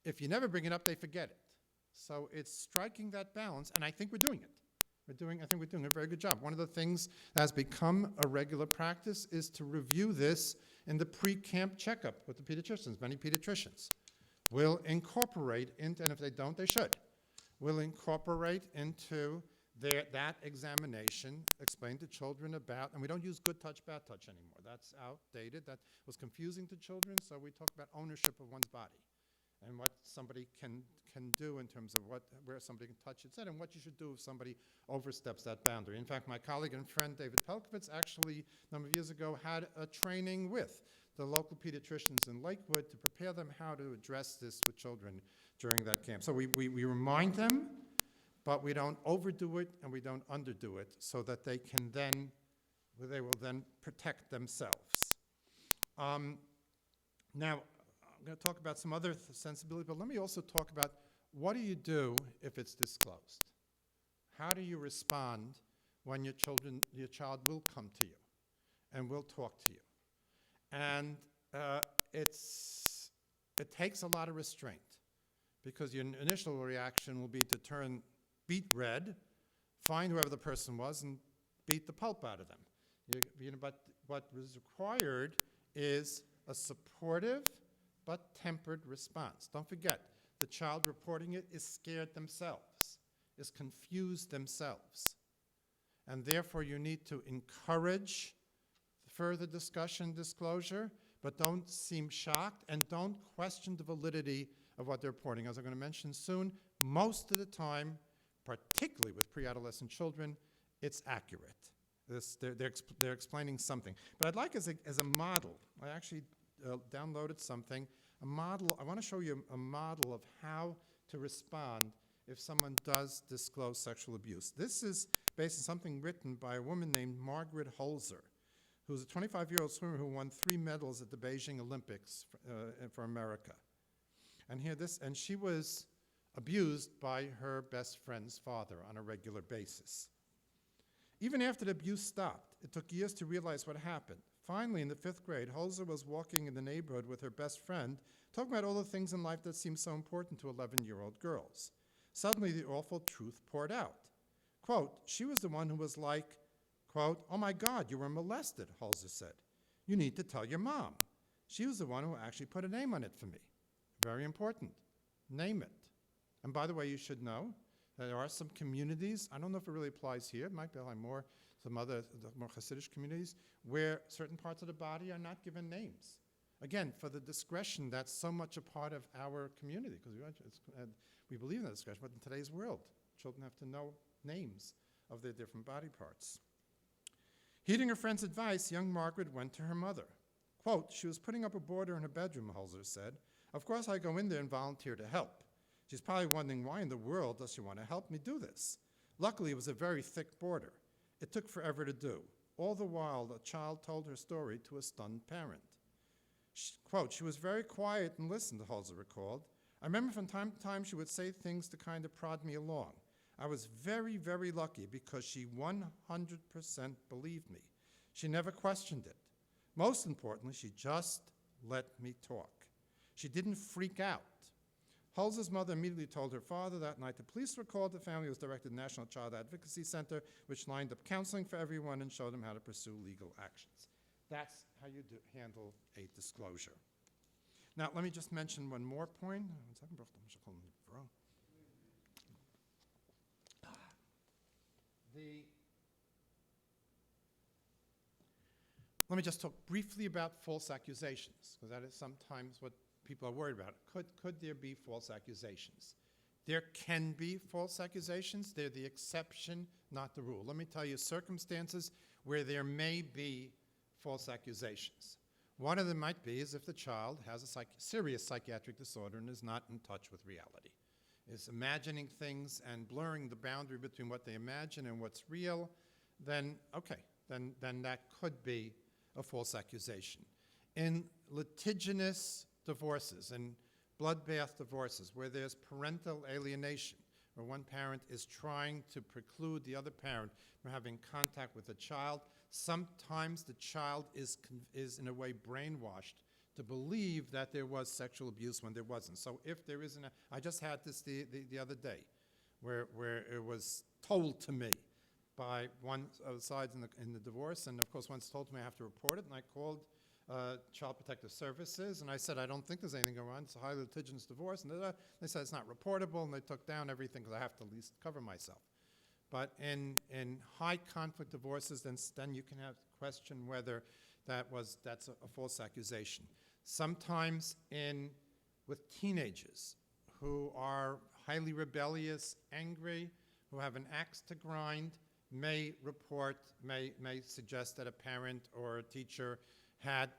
If you never bring it up, they forget it. So it's striking that balance, and I think we're doing it. I think we're doing a very good job. One of the things that has become a regular practice is to review this in the pre-camp checkup with the pediatricians. Many pediatricians will incorporate into, and if they don't, they should, will incorporate into that examination, explain to children about, and we don't use good touch, bad touch anymore. That's outdated. That was confusing to children, so we talk about ownership of one's body and what somebody can do in terms of where somebody can touch it, and what you should do if somebody oversteps that boundary. In fact, my colleague and friend David Pelkovitz actually a number of years ago had a training with the local pediatricians in Lakewood to prepare them how to address this with children during that camp. So we remind them, but we don't overdo it and we don't underdo it, so that they will then protect themselves. Now, I'm going to talk about some other sensibilities, but let me also talk about what do you do if it's disclosed? How do you respond when your child will come to you and will talk to you? And it takes a lot of restraint, because your initial reaction will be to turn beet red, find whoever the person was, and beat the pulp out of them. But what is required is a supportive but tempered response. Don't forget, the child reporting it is scared themselves, is confused themselves. And therefore, you need to encourage further discussion, disclosure, but don't seem shocked and don't question the validity of what they're reporting. As I'm going to mention soon, most of the time, particularly with pre-adolescent children, it's accurate. They're explaining something. But I'd like, as a model, I actually downloaded something a model. I want to show you a model of how to respond if someone does disclose sexual abuse. This is based on something written by a woman named Margaret Holzer, who's a 25-year-old swimmer who won 3 medals at the Beijing Olympics for America. And she was abused by her best friend's father on a regular basis. Even after the abuse stopped, it took years to realize what happened. Finally, in the 5th grade, Holzer was walking in the neighborhood with her best friend, talking about all the things in life that seem so important to 11-year-old girls. Suddenly, the awful truth poured out. Quote, she was the one who was like, quote, oh my God, you were molested, Holzer said. You need to tell your mom. She was the one who actually put a name on it for me. Very important. Name it. And by the way, you should know that there are some communities, I don't know if it really applies here, it might be like some other more Hasidic communities, where certain parts of the body are not given names. Again, for the discretion that's so much a part of our community, because we believe in that discretion, but in today's world, children have to know names of their different body parts. Heeding her friend's advice, young Margaret went to her mother. Quote, she was putting up a border in her bedroom, Holzer said. Of course, I go in there and volunteer to help. She's probably wondering, why in the world does she want to help me do this? Luckily, it was a very thick border. It took forever to do. All the while, the child told her story to a stunned parent. Quote, she was very quiet and listened, Holzer recalled. I remember from time to time she would say things to kind of prod me along. I was very, very lucky because she 100% believed me. She never questioned it. Most importantly, she just let me talk. She didn't freak out. Holzer's mother immediately told her father that night. The police were called. The family was directed to the National Child Advocacy Center, which lined up counseling for everyone and showed them how to pursue legal actions. That's how you handle a disclosure. Now, let me just mention one more point. Let me just talk briefly about false accusations, because that is sometimes what people are worried about. Could there be false accusations? There can be false accusations. They're the exception, not the rule. Let me tell you circumstances where there may be false accusations. One of them might be is if the child has a serious psychiatric disorder and is not in touch with reality, is imagining things and blurring the boundary between what they imagine and what's real, then that could be a false accusation. In litigious divorces and bloodbath divorces where there's parental alienation, where one parent is trying to preclude the other parent from having contact with the child, sometimes the child is in a way brainwashed to believe that there was sexual abuse when there wasn't. So if there isn't, I just had this the other day, where it was told to me by one of the sides in the divorce, and of course once told to me I have to report it, and I called Child Protective Services, and I said, I don't think there's anything going on. It's a highly litigious divorce. And they said it's not reportable, and they took down everything because I have to at least cover myself. But in high conflict divorces, then you can have question whether that's a false accusation. Sometimes with teenagers who are highly rebellious, angry, who have an axe to grind, may suggest that a parent or a teacher had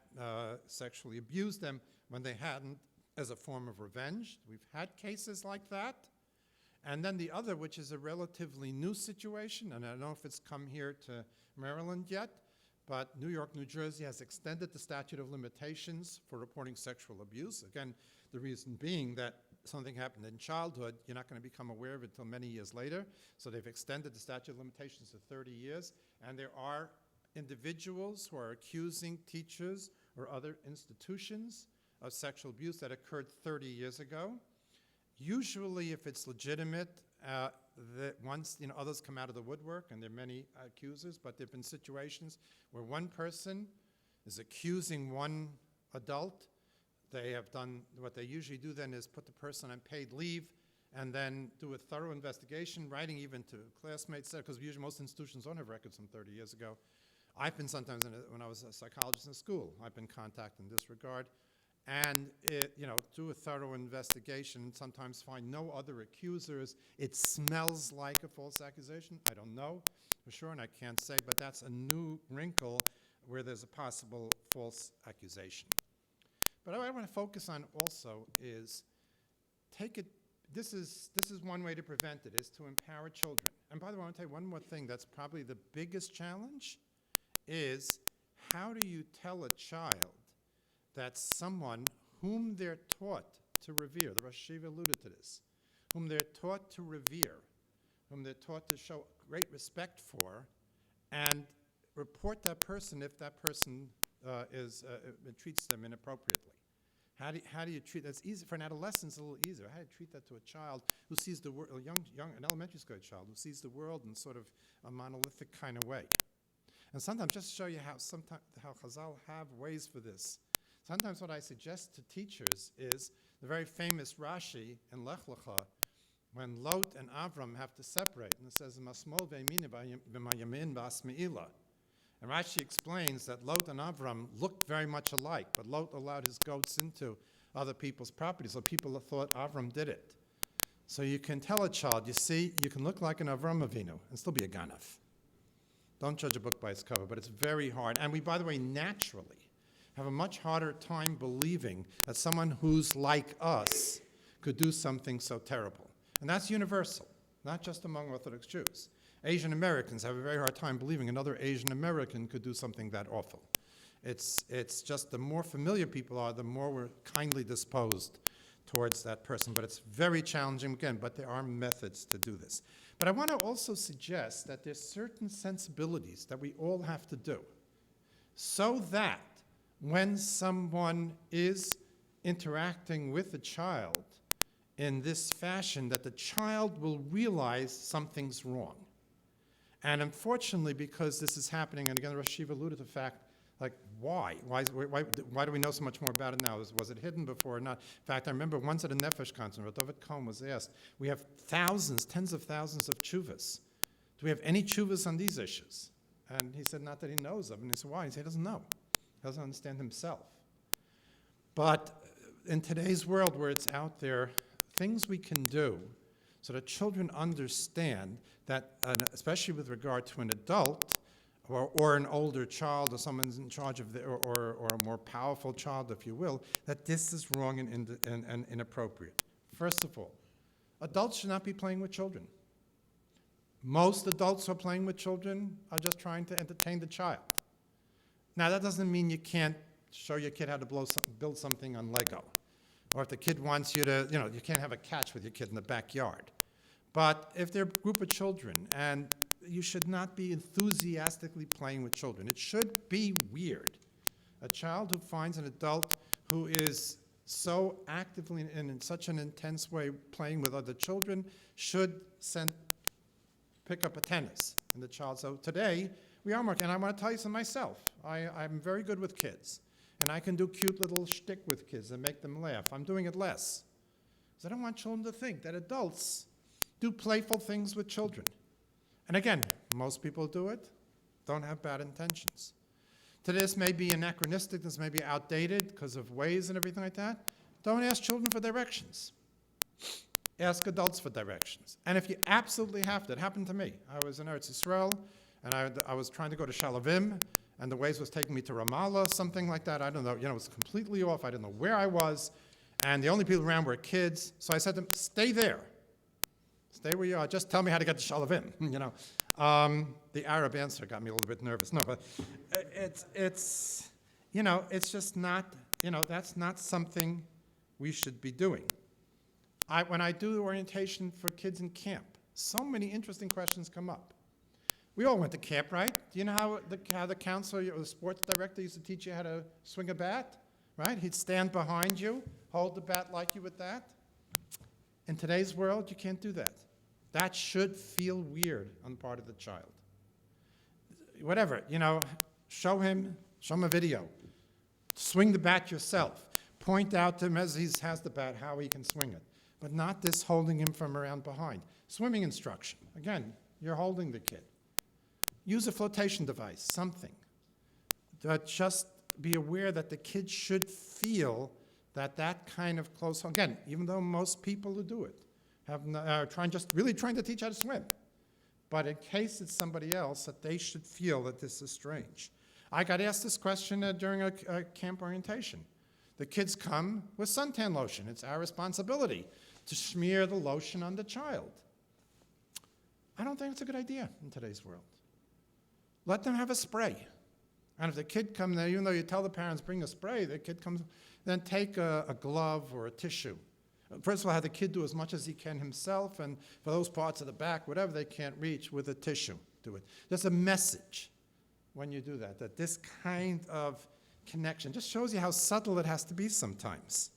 sexually abused them when they hadn't, as a form of revenge. We've had cases like that. And then the other, which is a relatively new situation, and I don't know if it's come here to Maryland yet, but New York, New Jersey has extended the statute of limitations for reporting sexual abuse. Again, the reason being that something happened in childhood, you're not going to become aware of it until many years later. So they've extended the statute of limitations to 30 years, and there are individuals who are accusing teachers or other institutions of sexual abuse that occurred 30 years ago. Usually, if it's legitimate, once others come out of the woodwork, and there are many accusers, but there have been situations where one person is accusing one adult. They have done, what they usually do then is put the person on paid leave and then do a thorough investigation, writing even to classmates, because usually most institutions don't have records from 30 years ago. I've been sometimes, when I was a psychologist in school, I've been contacted in this regard. And do a thorough investigation and sometimes find no other accusers. It smells like a false accusation. I don't know for sure, and I can't say, but that's a new wrinkle where there's a possible false accusation. But what I want to focus on also is this is one way to prevent it, is to empower children. And by the way, I want to tell you one more thing that's probably the biggest challenge is how do you tell a child that someone whom they're taught to revere, the Rosh HaYeshiva alluded to this, whom they're taught to revere, whom they're taught to show great respect for, and report that person if that person treats them inappropriately. How do you treat, that's easy, for an adolescent it's a little easier. How do you treat that to a child who sees the world, an elementary school child who sees the world in sort of a monolithic kind of way? And sometimes, just to show you how Chazal have ways for this, sometimes what I suggest to teachers is the very famous Rashi in Lech Lecha, when Lot and Avram have to separate, and it says, Masmol ve'yamini v'mayamin v'asmeila. And Rashi explains that Lot and Avram looked very much alike, but Lot allowed his goats into other people's property, so people thought Avram did it. So you can tell a child, you see, you can look like an Avram Avinu and still be a Ganav. Don't judge a book by its cover, but it's very hard. And we, by the way, naturally have a much harder time believing that someone who's like us could do something so terrible. And that's universal, not just among Orthodox Jews. Asian Americans have a very hard time believing another Asian American could do something that awful. It's just the more familiar people are, the more we're kindly disposed towards that person. But it's very challenging, again, but there are methods to do this. But I want to also suggest that there's certain sensibilities that we all have to do so that when someone is interacting with a child in this fashion, that the child will realize something's wrong. And unfortunately, because this is happening, and again, Rosh HaYeshiva alluded to the fact, like, why? Why do we know so much more about it now? Was it hidden before or not? In fact, I remember once at a Nefesh conference, David Cohen was asked, we have thousands, tens of thousands of tshuvas. Do we have any tshuvas on these issues? And he said, not that he knows of. And he said, why? He said, he doesn't know. He doesn't understand himself. But in today's world where it's out there, things we can do so that children understand that, especially with regard to an adult or an older child or someone's in charge of or a more powerful child, if you will, that this is wrong and inappropriate. First of all, adults should not be playing with children. Most adults who are playing with children are just trying to entertain the child. Now, that doesn't mean you can't show your kid how to build something on Lego. Or if the kid wants you to, you can't have a catch with your kid in the backyard. But if they're a group of children, and you should not be enthusiastically playing with children. It should be weird. A child who finds an adult who is so actively and in such an intense way playing with other children should pick up a tennis. And the child, so today, we are working, and I want to tell you something myself. I'm very good with kids. And I can do cute little shtick with kids and make them laugh. I'm doing it less. Because I don't want children to think that adults do playful things with children. And again, most people do it, don't have bad intentions. To this may be anachronistic, this may be outdated because of ways and everything like that. Don't ask children for directions. Ask adults for directions. And if you absolutely have to, it happened to me. I was in Eretz Yisrael, and I was trying to go to Shalavim, and the Waze was taking me to Ramallah, something like that. I don't know. It was completely off. I didn't know where I was. And the only people around were kids. So I said to them, stay there. Stay where you are. Just tell me how to get to Shalavim, The Arab answer got me a little bit nervous. No, but it's just not, that's not something we should be doing. When I do the orientation for kids in camp, so many interesting questions come up. We all went to camp, right? Do you know how the counselor or the sports director used to teach you how to swing a bat? Right? He'd stand behind you, hold the bat like you with that. In today's world, you can't do that. That should feel weird on the part of the child. Whatever, show him a video. Swing the bat yourself. Point out to him as he has the bat how he can swing it. But not this holding him from around behind. Swimming instruction. Again, you're holding the kid. Use a flotation device, something. Just be aware that the kid should feel that kind of close, again, even though most people who do it are trying to teach how to swim. But in case it's somebody else, that they should feel that this is strange. I got asked this question during a camp orientation. The kids come with suntan lotion. It's our responsibility to smear the lotion on the child. I don't think it's a good idea in today's world. Let them have a spray. And if the kid comes there, even though you tell the parents, bring a spray, the kid comes, then take a glove or a tissue. First of all, have the kid do as much as he can himself, and for those parts of the back, whatever they can't reach, with a tissue, do it. There's a message when you do that, that this kind of connection just shows you how subtle it has to be sometimes.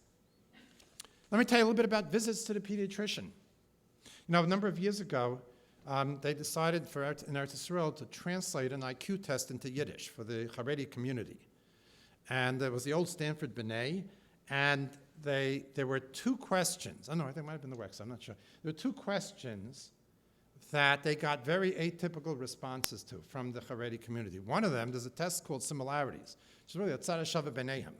Let me tell you a little bit about visits to the pediatrician. You know, a number of years ago, they decided in Eretz Yisrael to translate an IQ test into Yiddish for the Haredi community. And there was the old Stanford B'nai, and there were two questions. Oh, no, I think it might have been the WEX, I'm not sure. There were two questions that they got very atypical responses to from the Haredi community. One of them, there's a test called Similarities, which is really a tzad hashava b'neihem.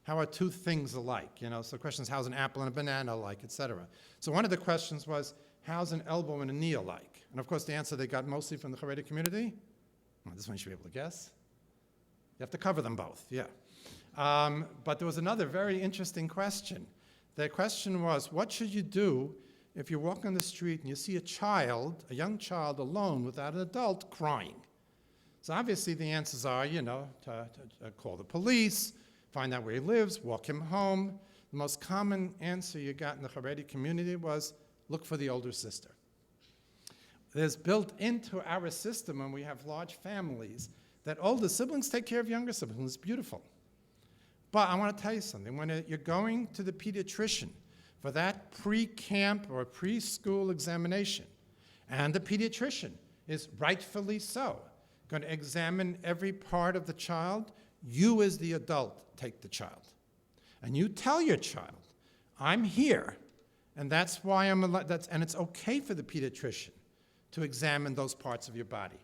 How are two things alike? You know, so the question is, how's an apple and a banana alike, etc. So one of the questions was, how's an elbow and a knee alike? And of course, the answer they got mostly from the Haredi community, well, this one you should be able to guess. You have to cover them both, yeah. But there was another very interesting question. The question was, what should you do if you walk on the street and you see a young child alone without an adult crying? So obviously the answers are, you know, to call the police, find out where he lives, walk him home. The most common answer you got in the Haredi community was, look for the older sister. There's built into our system when we have large families that older siblings take care of younger siblings. It's beautiful. But I want to tell you something. When you're going to the pediatrician for that pre-camp or preschool examination, and the pediatrician is rightfully so going to examine every part of the child, you as the adult take the child. And you tell your child, I'm here, and that's why and it's okay for the pediatrician to examine those parts of your body,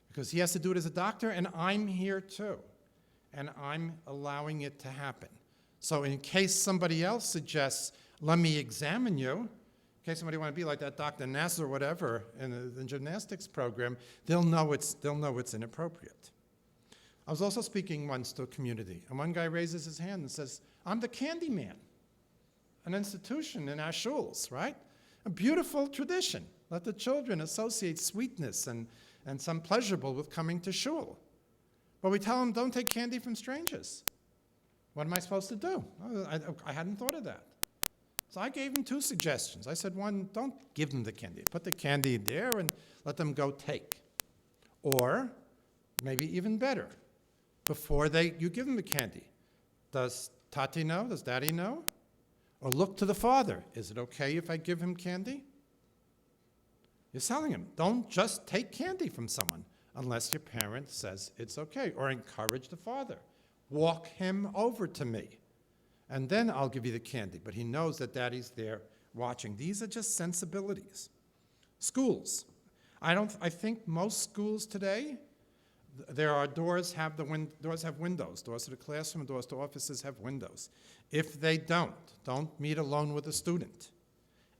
because he has to do it as a doctor, and I'm here too, and I'm allowing it to happen. So in case somebody else suggests, let me examine you, in case somebody want to be like that Dr. Nass or whatever in the gymnastics program, they'll know it's inappropriate. I was also speaking once to a community, and one guy raises his hand and says, I'm the candy man, an institution in our shuls, right? A beautiful tradition. Let the children associate sweetness and some pleasurable with coming to shul. But we tell them, don't take candy from strangers. What am I supposed to do? I hadn't thought of that. So I gave him two suggestions. I said, one, don't give them the candy. Put the candy there and let them go take. Or, maybe even better, before you give them the candy, does Tati know? Does Daddy know? Or look to the father. Is it okay if I give him candy? You're telling him, don't just take candy from someone unless your parent says it's okay. Or encourage the father. Walk him over to me, and then I'll give you the candy. But he knows that Daddy's there watching. These are just sensibilities. Schools. I think most schools today, doors have windows. Doors to the classroom, doors to offices have windows. If they don't meet alone with a student.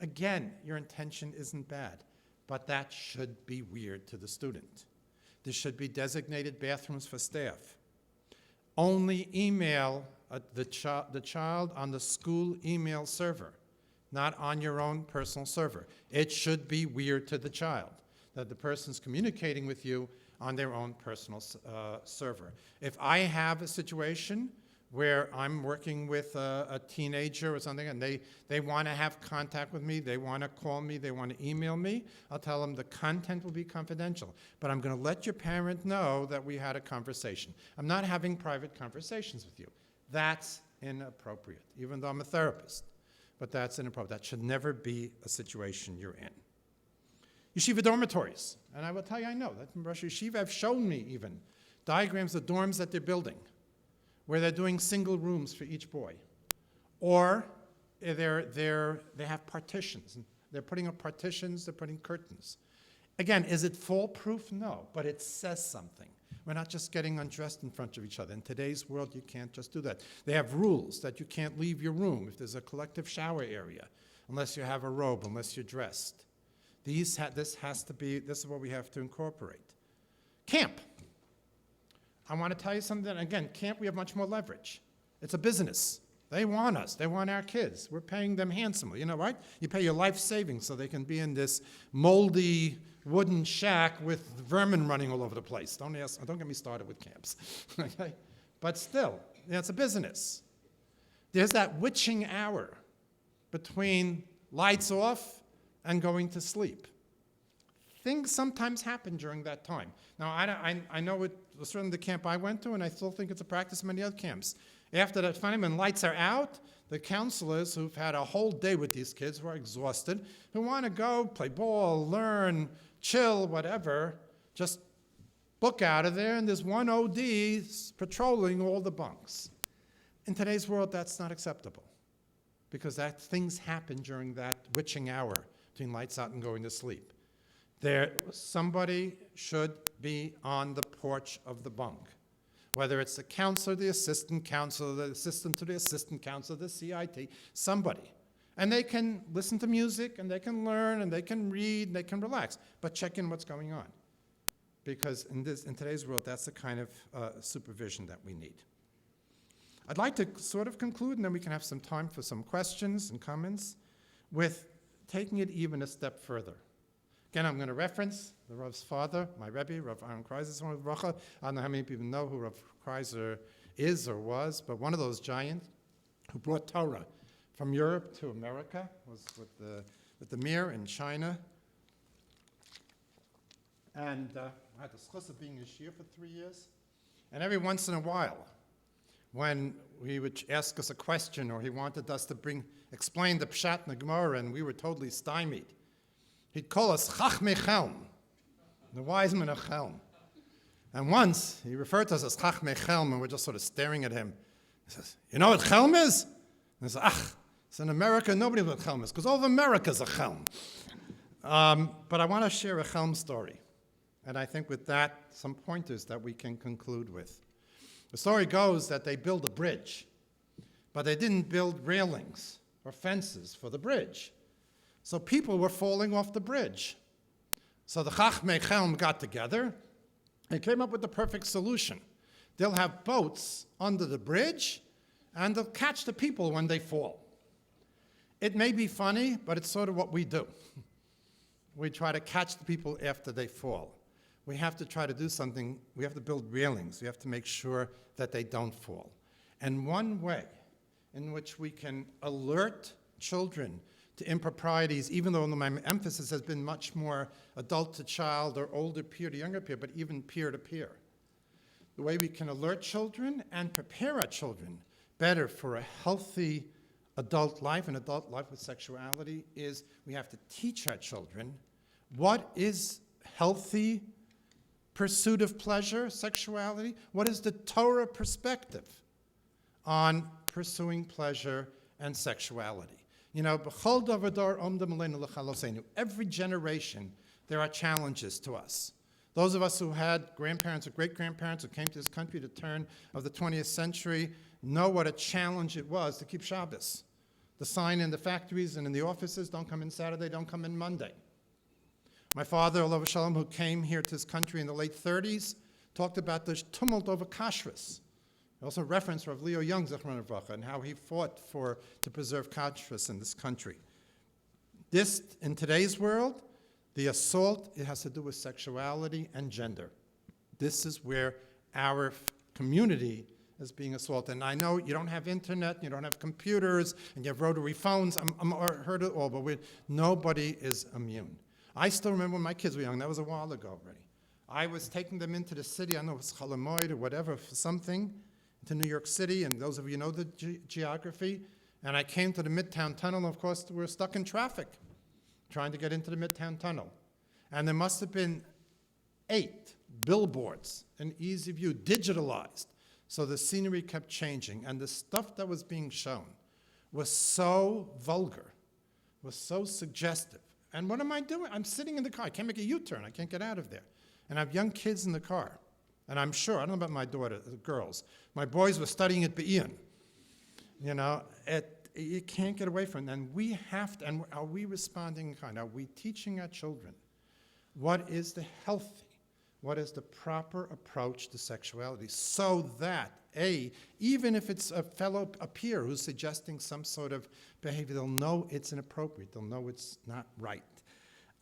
Again, your intention isn't bad, but that should be weird to the student. There should be designated bathrooms for staff. Only email the child on the school email server, not on your own personal server. It should be weird to the child that the person's communicating with you on their own personal server. If I have a situation where I'm working with a teenager or something and they want to have contact with me, they want to call me, they want to email me, I'll tell them the content will be confidential. But I'm going to let your parent know that we had a conversation. I'm not having private conversations with you. That's inappropriate, even though I'm a therapist. But that's inappropriate. That should never be a situation you're in. Yeshiva dormitories. And I will tell you, I know that from Rosh HaYeshiva have shown me even diagrams of dorms that they're building, where they're doing single rooms for each boy. Or they have partitions. They're putting up partitions, they're putting curtains. Again, is it foolproof? No, but it says something. We're not just getting undressed in front of each other. In today's world, you can't just do that. They have rules that you can't leave your room if there's a collective shower area, unless you have a robe, unless you're dressed. This is what we have to incorporate. Camp. I want to tell you something. Again, camp, we have much more leverage. It's a business. They want us. They want our kids. We're paying them handsomely. You know, right? You pay your life savings so they can be in this moldy wooden shack with vermin running all over the place. Don't get me started with camps. Okay? But still, it's a business. There's that witching hour between lights off and going to sleep. Things sometimes happen during that time. Now, I know it was certainly the camp I went to, and I still think it's a practice in many other camps. After that, finally, when lights are out, the counselors who've had a whole day with these kids, who are exhausted, who want to go play ball, learn, chill, whatever, just book out of there, and there's one OD patrolling all the bunks. In today's world, that's not acceptable, because things happen during that witching hour between lights out and going to sleep. Somebody should be on the porch of the bunk, whether it's the counselor, the assistant counselor, the assistant to the assistant counselor, the CIT, somebody. And they can listen to music, and they can learn, and they can read, and they can relax, but check in what's going on. Because in today's world, that's the kind of supervision that we need. I'd like to sort of conclude, and then we can have some time for some questions and comments, with taking it even a step further. Again, I'm going to reference the Rav's father, my Rebbe, Rav Aaron Lopiansky. I don't know how many people know who Rav Kreiser is or was, but one of those giants who brought Torah from Europe to America was with the Mir in China. And I had the schus of being Yeshiva for 3 years. And every once in a while, when he would ask us a question or he wanted us to explain the Pshat and the Gemara, and we were totally stymied, he'd call us Chachmei Chelm, the wise men of Chelm. And once he referred to us as Chachmei Chelm, and we're just sort of staring at him. He says, "You know what Chelm is?" And I said, it's in America, nobody knows what Chelm is, because all of America's a Chelm. But I want to share a Chelm story. And I think with that, some pointers that we can conclude with. The story goes that they built a bridge, but they didn't build railings or fences for the bridge. So people were falling off the bridge. So the Chachmei Chelm got together and came up with the perfect solution. They'll have boats under the bridge, and they'll catch the people when they fall. It may be funny, but it's sort of what we do. We try to catch the people after they fall. We have to try to do something. We have to build railings. We have to make sure that they don't fall. And one way in which we can alert children to improprieties, even though my emphasis has been much more adult to child or older peer to younger peer, but even peer to peer. The way we can alert children and prepare our children better for a healthy adult life, an adult life with sexuality, is we have to teach our children what is healthy pursuit of pleasure, sexuality. What is the Torah perspective on pursuing pleasure and sexuality? You know, every generation, there are challenges to us. Those of us who had grandparents or great-grandparents who came to this country at the turn of the 20th century know what a challenge it was to keep Shabbos. The sign in the factories and in the offices, don't come in Saturday, don't come in Monday. My father, Olav Shalom, who came here to this country in the late 30s, talked about the tumult over kashrus. Also referenced Rav Leo Young, Zechron Avracha, and how he fought to preserve kashrus in this country. This, in today's world, the assault, it has to do with sexuality and gender. This is where our community is being assaulted. And I know you don't have internet, you don't have computers, and you have rotary phones. I heard it all, but nobody is immune. I still remember when my kids were young. That was a while ago already. I was taking them into the city. I don't know if it was Chalamoid or whatever, for something, to New York City. And those of you who know the geography. And I came to the Midtown Tunnel. And of course, we were stuck in traffic trying to get into the Midtown Tunnel. And there must have been 8 billboards in easy view, digitalized. So the scenery kept changing. And the stuff that was being shown was so vulgar, was so suggestive. And what am I doing? I'm sitting in the car. I can't make a U-turn. I can't get out of there. And I have young kids in the car. And I'm sure, I don't know about my daughter, the girls. My boys were studying at Be'in. You know, you can't get away from it. And we have to, and are we responding in kind? Are we teaching our children what is the healthy, What is the proper approach to sexuality so that, even if it's a peer who's suggesting some sort of behavior, they'll know it's inappropriate. They'll know it's not right.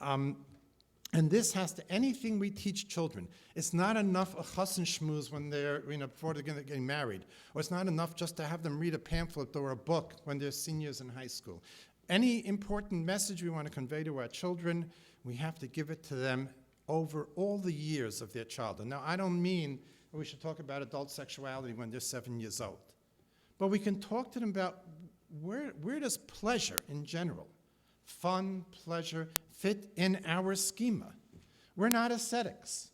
And this has to, anything we teach children, it's not enough a chassan shmooze when they're, before they're getting married, or it's not enough just to have them read a pamphlet or a book when they're seniors in high school. Any important message we want to convey to our children, we have to give it to them over all the years of their childhood. Now, I don't mean that we should talk about adult sexuality when they're 7 years old, but we can talk to them about where does pleasure in general, fun, pleasure, fit in our schema. We're not ascetics.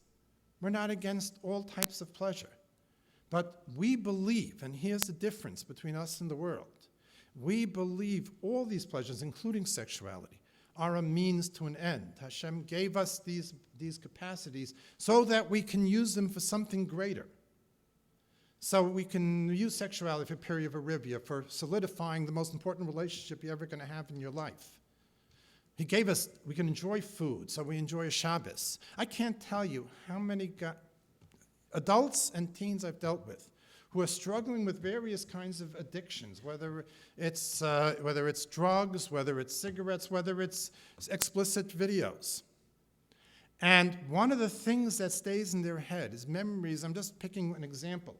We're not against all types of pleasure. But we believe, and here's the difference between us and the world, we believe all these pleasures, including sexuality, are a means to an end. Hashem gave us these capacities so that we can use them for something greater. So we can use sexuality for period of arivia, for solidifying the most important relationship you're ever going to have in your life. He gave us, we can enjoy food, so we enjoy a Shabbos. I can't tell you how many adults and teens I've dealt with who are struggling with various kinds of addictions, whether it's drugs, whether it's cigarettes, whether it's explicit videos. And one of the things that stays in their head is memories. I'm just picking an example.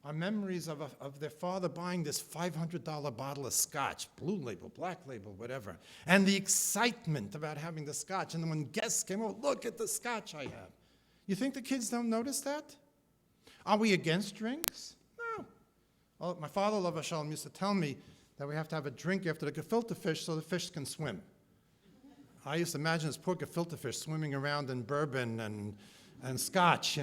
Are memories of their father buying this $500 bottle of scotch, blue label, black label, whatever, and the excitement about having the scotch. And then when guests came over, look at the scotch I have. You think the kids don't notice that? Are we against drinks? No. Well, my father, Lava Shalom, used to tell me that we have to have a drink after the gefilte fish so the fish can swim. I used to imagine this poor gefilte fish swimming around in bourbon and scotch,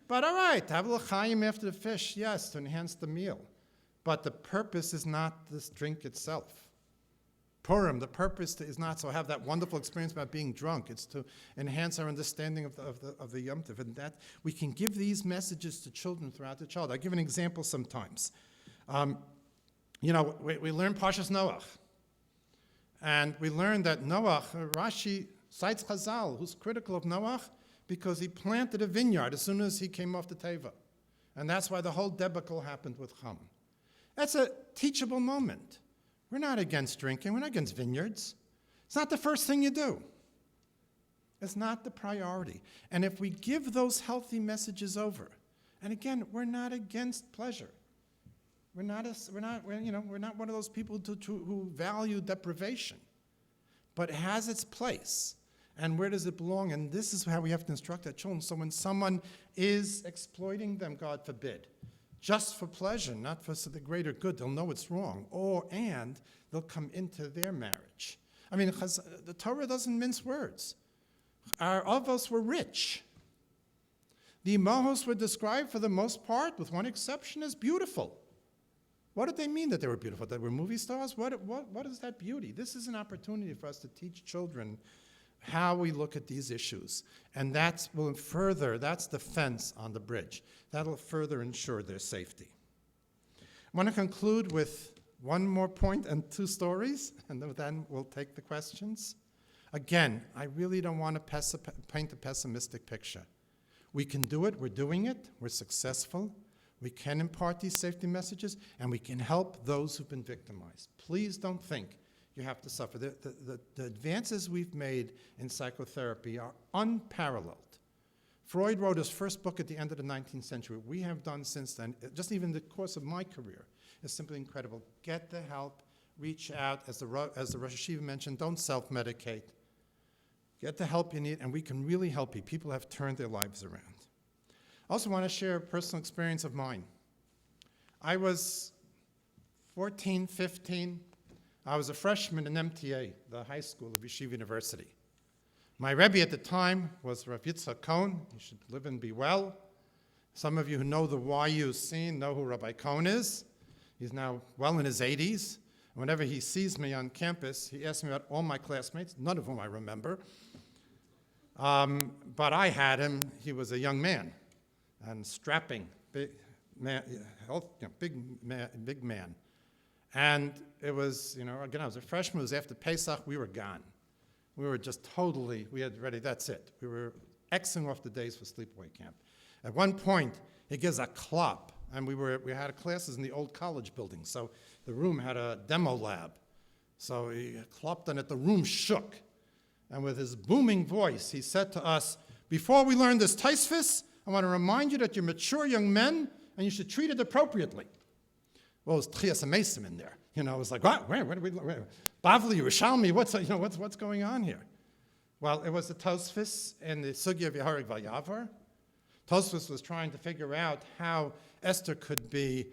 But all right, have a l'chaim after the fish, yes, to enhance the meal. But the purpose is not this drink itself. Purim, the purpose is not so have that wonderful experience about being drunk. It's to enhance our understanding of the Yom Tov. And that we can give these messages to children throughout the child. I give an example sometimes. We learn Parshas Noach. And we learn that Noach, Rashi cites Chazal, who's critical of Noach, because he planted a vineyard as soon as he came off the Teva. And that's why the whole debacle happened with Chum. That's a teachable moment. We're not against drinking. We're not against vineyards. It's not the first thing you do. It's not the priority. And if we give those healthy messages over, and again, we're not against pleasure. We're not one of those people who value deprivation. But it has its place. And where does it belong? And this is how we have to instruct our children. So when someone is exploiting them, God forbid, just for pleasure, not for the greater good, they'll know it's wrong. And they'll come into their marriage. I mean, the Torah doesn't mince words. Our avos were rich. The imahos were described, for the most part, with one exception, as beautiful. What did they mean that they were beautiful? That they were movie stars? What is that beauty? This is an opportunity for us to teach children how we look at these issues. And that's the fence on the bridge. That'll further ensure their safety. I want to conclude with one more point and two stories, and then we'll take the questions. Again, I really don't want to paint a pessimistic picture. We can do it. We're doing it. We're successful. We can impart these safety messages, and we can help those who've been victimized. Please don't think you have to suffer. The advances we've made in psychotherapy are unparalleled. Freud wrote his first book at the end of the 19th century. What we have done since then, just even the course of my career, is simply incredible. Get the help, reach out. As the Rosh HaYeshiva mentioned, don't self-medicate. Get the help you need, and we can really help you. People have turned their lives around. I also want to share a personal experience of mine. I was 14, 15. I was a freshman in MTA, the high school of Yeshiva University. My Rebbe at the time was Rav Yitzchak Cohen. You should live and be well. Some of you who know the YU scene know who Rabbi Cohen is. He's now well in his 80s. Whenever he sees me on campus, he asks me about all my classmates, none of whom I remember. But I had him. He was a young man and strapping, big man, big man. And it was, again, I was a freshman. It was after Pesach. We were gone. We were just totally, we had ready, that's it. We were Xing off the days for sleepaway camp. At one point, he gives a klop, and we had classes in the old college building, so the room had a demo lab. So he clopped on it, the room shook. And with his booming voice, he said to us, before we learn this Tiferes, I want to remind you that you're mature young men, and you should treat it appropriately. Well, it was Tiferes Gedaliah in there. It was like, what? Where Bavli, Yerushalmi, what's going on here? Well, it was the Tiferes in the Sugya of Yehareg Vayavar. Tiferes was trying to figure out how Esther could be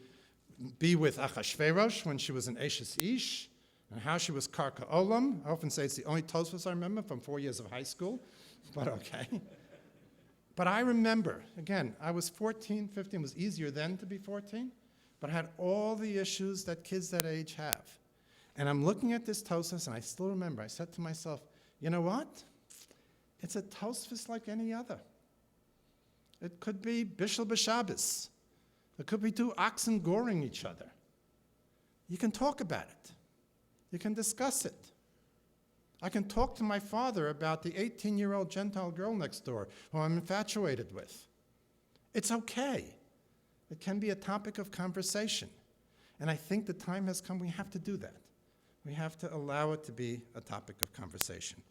with Achashverosh when she was an Eshes Ish, and how she was Karka Olam. I often say it's the only Tiferes I remember from 4 years of high school, but okay. But I remember, again, I was 14, 15. It was easier then to be 14, but I had all the issues that kids that age have. And I'm looking at this Tiferes, and I still remember, I said to myself, you know what? It's a Tiferes like any other. It could be Bishul B'Shabbos. It could be two oxen goring each other. You can talk about it. You can discuss it. I can talk to my father about the 18-year-old Gentile girl next door who I'm infatuated with. It's okay. It can be a topic of conversation. And I think the time has come, we have to do that. We have to allow it to be a topic of conversation.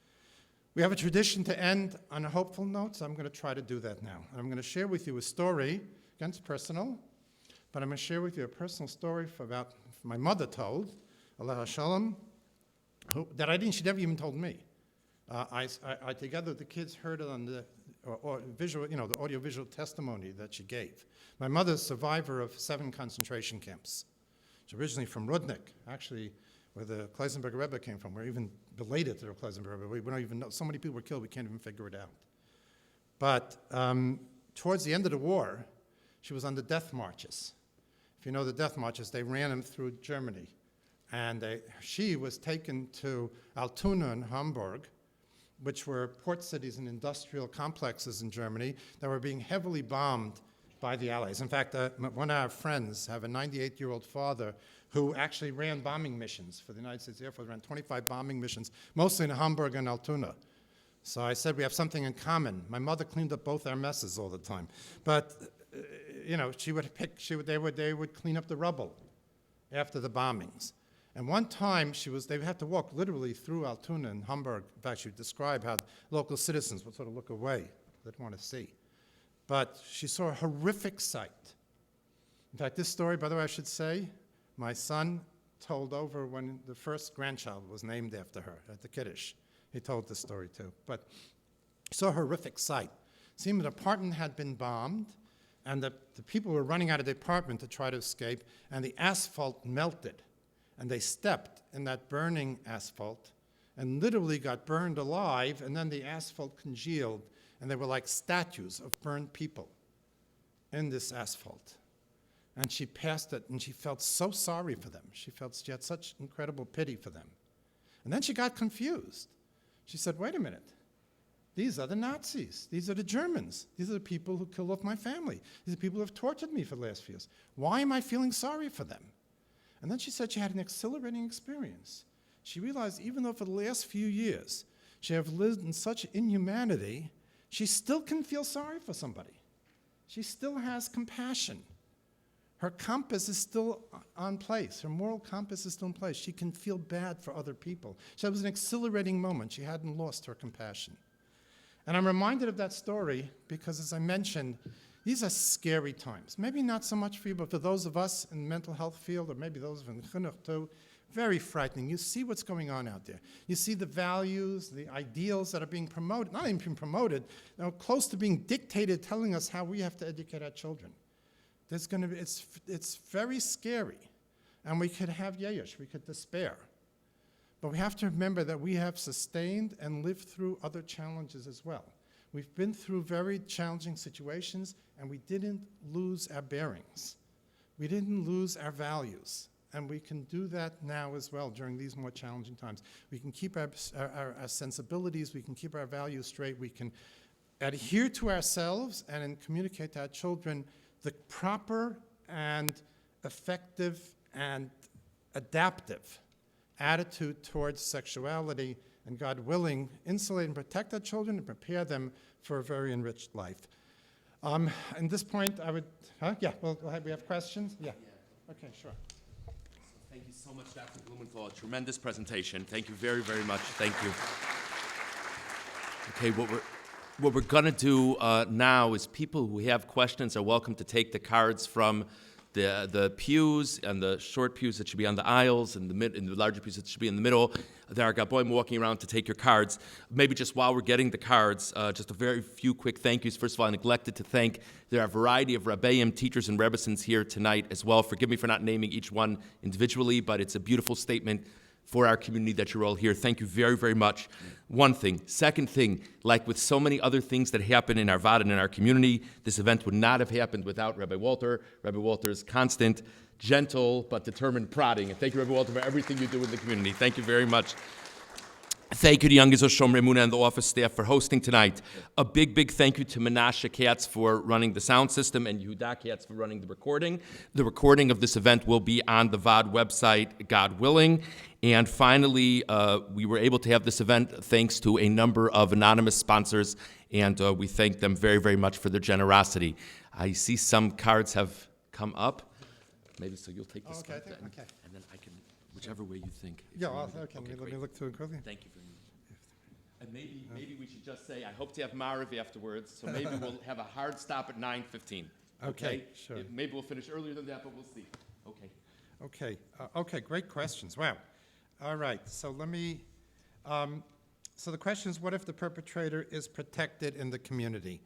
We have a tradition to end on a hopeful note, so I'm going to try to do that now. I'm going to share with you a story, again, it's personal, but I'm going to share with you a personal story my mother told, Allah Shalom, she never even told me. I together with the kids heard it on the visual, the audiovisual testimony that she gave. My mother's a survivor of 7 concentration camps. She's originally from Rudnik, actually, where the Kleisenberger Rebbe came from. We're even belated to the Kleisenberger Rebbe. We don't even know. So many people were killed, we can't even figure it out. But towards the end of the war, she was on the death marches. If you know the death marches, they ran them through Germany. And she was taken to Altona and Hamburg, which were port cities and industrial complexes in Germany that were being heavily bombed by the Allies. In fact, one of our friends have a 98-year-old father who actually ran bombing missions for the United States Air Force, ran 25 bombing missions, mostly in Hamburg and Altona. So I said we have something in common. My mother cleaned up both our messes all the time. But, they would clean up the rubble after the bombings. And one time they had to walk literally through Altona and Hamburg. In fact, she would describe how local citizens would sort of look away. They didn't want to see. But she saw a horrific sight. In fact, this story, by the way, I should say, my son told over when the first grandchild was named after her at the Kiddush. He told the story too. But she saw a horrific sight. It seemed the apartment had been bombed, and the people were running out of the apartment to try to escape, and the asphalt melted. And they stepped in that burning asphalt and literally got burned alive, and then the asphalt congealed, and they were like statues of burned people in this asphalt. And she passed it, and she felt so sorry for them. She had such incredible pity for them. And then she got confused. She said, wait a minute. These are the Nazis. These are the Germans. These are the people who killed off my family. These are the people who have tortured me for the last few years. Why am I feeling sorry for them? And then she said she had an exhilarating experience. She realized even though for the last few years she have lived in such inhumanity, she still can feel sorry for somebody. She still has compassion. Her compass is still on place. Her moral compass is still in place. She can feel bad for other people. So it was an exhilarating moment. She hadn't lost her compassion. And I'm reminded of that story because, as I mentioned, these are scary times. Maybe not so much for you, but for those of us in the mental health field, or maybe those in the chinuch too, very frightening. You see what's going on out there. You see the values, the ideals that are being promoted, not even being promoted, close to being dictated, telling us how we have to educate our children. It's very scary. And we could have yesh, we could despair. But we have to remember that we have sustained and lived through other challenges as well. We've been through very challenging situations, and we didn't lose our bearings. We didn't lose our values. And we can do that now as well during these more challenging times. We can keep our sensibilities, we can keep our values straight, we can adhere to ourselves and communicate to our children the proper and effective and adaptive attitude towards sexuality and God willing, insulate and protect our children and prepare them for a very enriched life. At this point, I would, we have questions? Yeah. Okay, sure. Thank you so much, Dr. Blumenthal. A tremendous presentation. Thank you very, very much. Thank you. Okay, what we're going to do now is people who have questions are welcome to take the cards from the pews and the short pews that should be on the aisles and the larger pews that should be in the middle. There are gaboim walking around to take your cards. Maybe just while we're getting the cards, just a very few quick thank yous. First of all, I neglected to thank, there are a variety of Rabbeim, teachers, and Rebbesins here tonight as well. Forgive me for not naming each one individually, but it's a beautiful statement for our community that you're all here. Thank you very, very much. One thing. Second thing, like with so many other things that happen in our Vada and in our community, this event would not have happened without Rabbi Walter. Rabbi Walter's constant, gentle, but determined prodding. And thank you, Rabbi Walter, for everything you do in the community. Thank you very much. Thank you to Young Israel Shomrai Emunah and the office staff for hosting tonight. A big, big thank you to Menashe Katz for running the sound system and Yehuda Katz for running the recording. The recording of this event will be on the VOD website, God willing. And finally, we were able to have this event thanks to a number of anonymous sponsors, and we thank them very, very much for their generosity. I see some cards have come up. Maybe so you'll take this Okay, card, okay. and then I can, whichever way you think. Yeah, Okay, let me great. look through it quickly. Thank you very much. And maybe we should just say, I hope to have Mariv afterwards, so maybe we'll have a hard stop at 9:15. Okay, sure. Maybe we'll finish earlier than that, but we'll see. Okay. Okay, great questions. Wow. All right, so let me, so the question is, what if the perpetrator is protected in the community?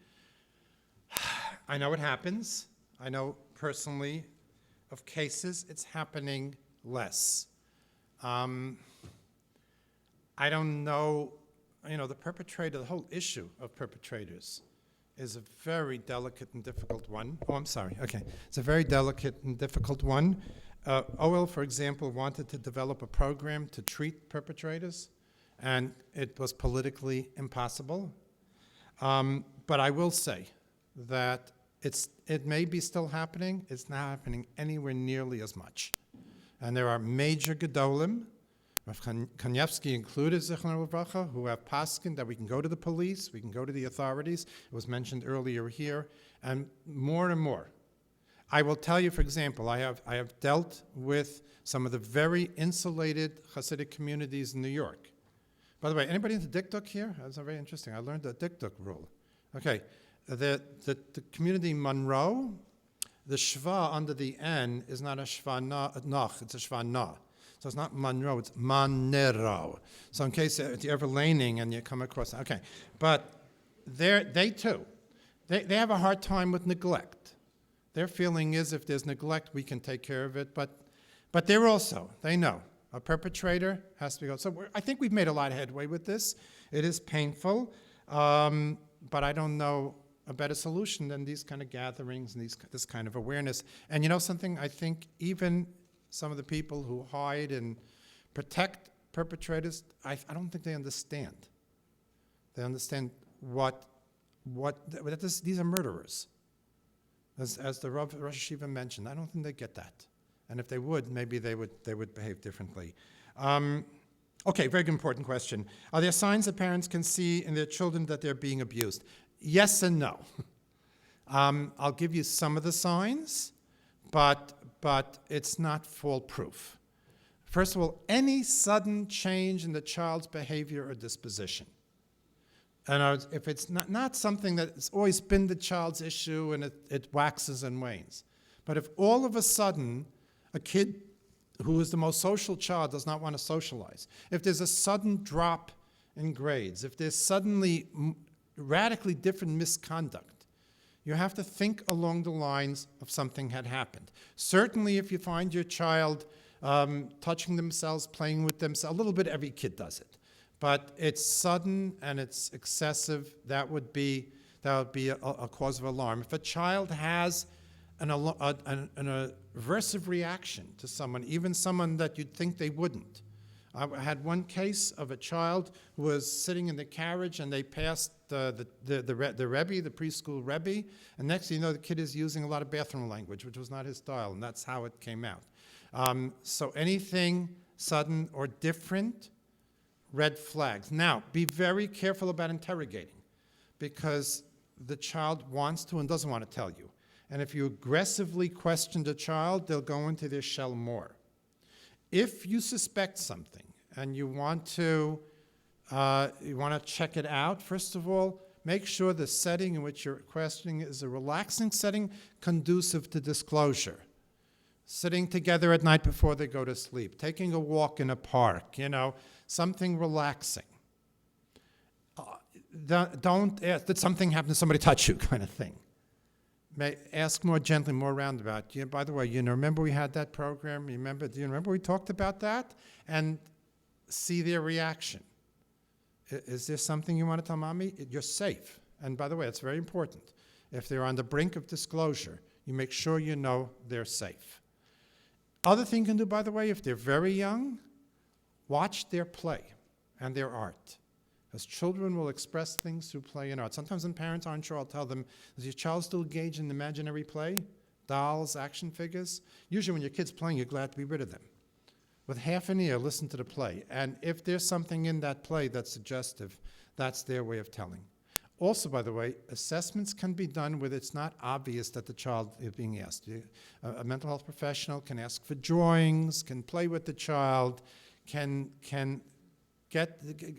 I know it happens. I know personally of cases it's happening less. I don't know, the perpetrator, the whole issue of perpetrators is a very delicate and difficult one. Oh, I'm sorry, okay. It's a very delicate and difficult one. OL, for example, wanted to develop a program to treat perpetrators, and it was politically impossible. But I will say that it may be still happening. It's not happening anywhere nearly as much. And there are major gedolim, Rav Kanievsky included, Zichrono Livracha, who have paskin that we can go to the police, we can go to the authorities. It was mentioned earlier here, and more. I will tell you, for example, I have dealt with some of the very insulated Hasidic communities in New York. By the way, anybody into Dikduk here? That's very interesting. I learned the Dikduk rule. Okay, the community Monroe, the shva under the N is not a shva noch, it's a shva na. So it's not Monroe, it's Monero. So in case you're ever laning and you come across, okay. But they too, they have a hard time with neglect. Their feeling is if there's neglect, we can take care of it. But they're also, they know, a perpetrator has to go. So I think we've made a lot of headway with this. It is painful, but I don't know a better solution than these kind of gatherings and this kind of awareness. And you know something? I think even some of the people who hide and protect perpetrators, I don't think they understand. They understand these are murderers. As the Rosh HaYeshiva mentioned, I don't think they get that. And if they would, maybe they would behave differently. Okay, very important question. Are there signs that parents can see in their children that they're being abused? Yes and no. I'll give you some of the signs, but it's not foolproof. First of all, any sudden change in the child's behavior or disposition. And if it's not something that's always been the child's issue and it waxes and wanes, but if all of a sudden a kid who is the most social child does not want to socialize, if there's a sudden drop in grades, if there's suddenly radically different misconduct, you have to think along the lines of something had happened. Certainly if you find your child touching themselves, playing with themselves, a little bit every kid does it. But it's sudden and it's excessive, that would be a cause of alarm. If a child has an aversive reaction to someone, even someone that you'd think they wouldn't. I had one case of a child who was sitting in the carriage and they passed the Rebbe, the preschool Rebbe, and next thing you know, the kid is using a lot of bathroom language, which was not his style, and that's how it came out. So anything sudden or different, red flags. Now, be very careful about interrogating, because the child wants to and doesn't want to tell you. And if you aggressively question the child, they'll go into their shell more. If you suspect something and you want to check it out, first of all, make sure the setting in which you're questioning is a relaxing setting conducive to disclosure. Sitting together at night before they go to sleep, taking a walk in a park, something relaxing. Don't ask, did something happen, did somebody touch you, kind of thing. Ask more gently, more roundabout. By the way, remember we had that program? Do you remember we talked about that? And see their reaction. Is there something you want to tell mommy? You're safe. And by the way, it's very important. If they're on the brink of disclosure, you make sure you know they're safe. Other thing you can do, by the way, if they're very young, watch their play and their art. Because children will express things through play and art. Sometimes when parents aren't sure, I'll tell them, is your child still engaged in imaginary play? Dolls, action figures? Usually when your kid's playing, you're glad to be rid of them. With half an ear, listen to the play. And if there's something in that play that's suggestive, that's their way of telling. Also, by the way, assessments can be done where it's not obvious that the child is being asked. A mental health professional can ask for drawings, can play with the child, can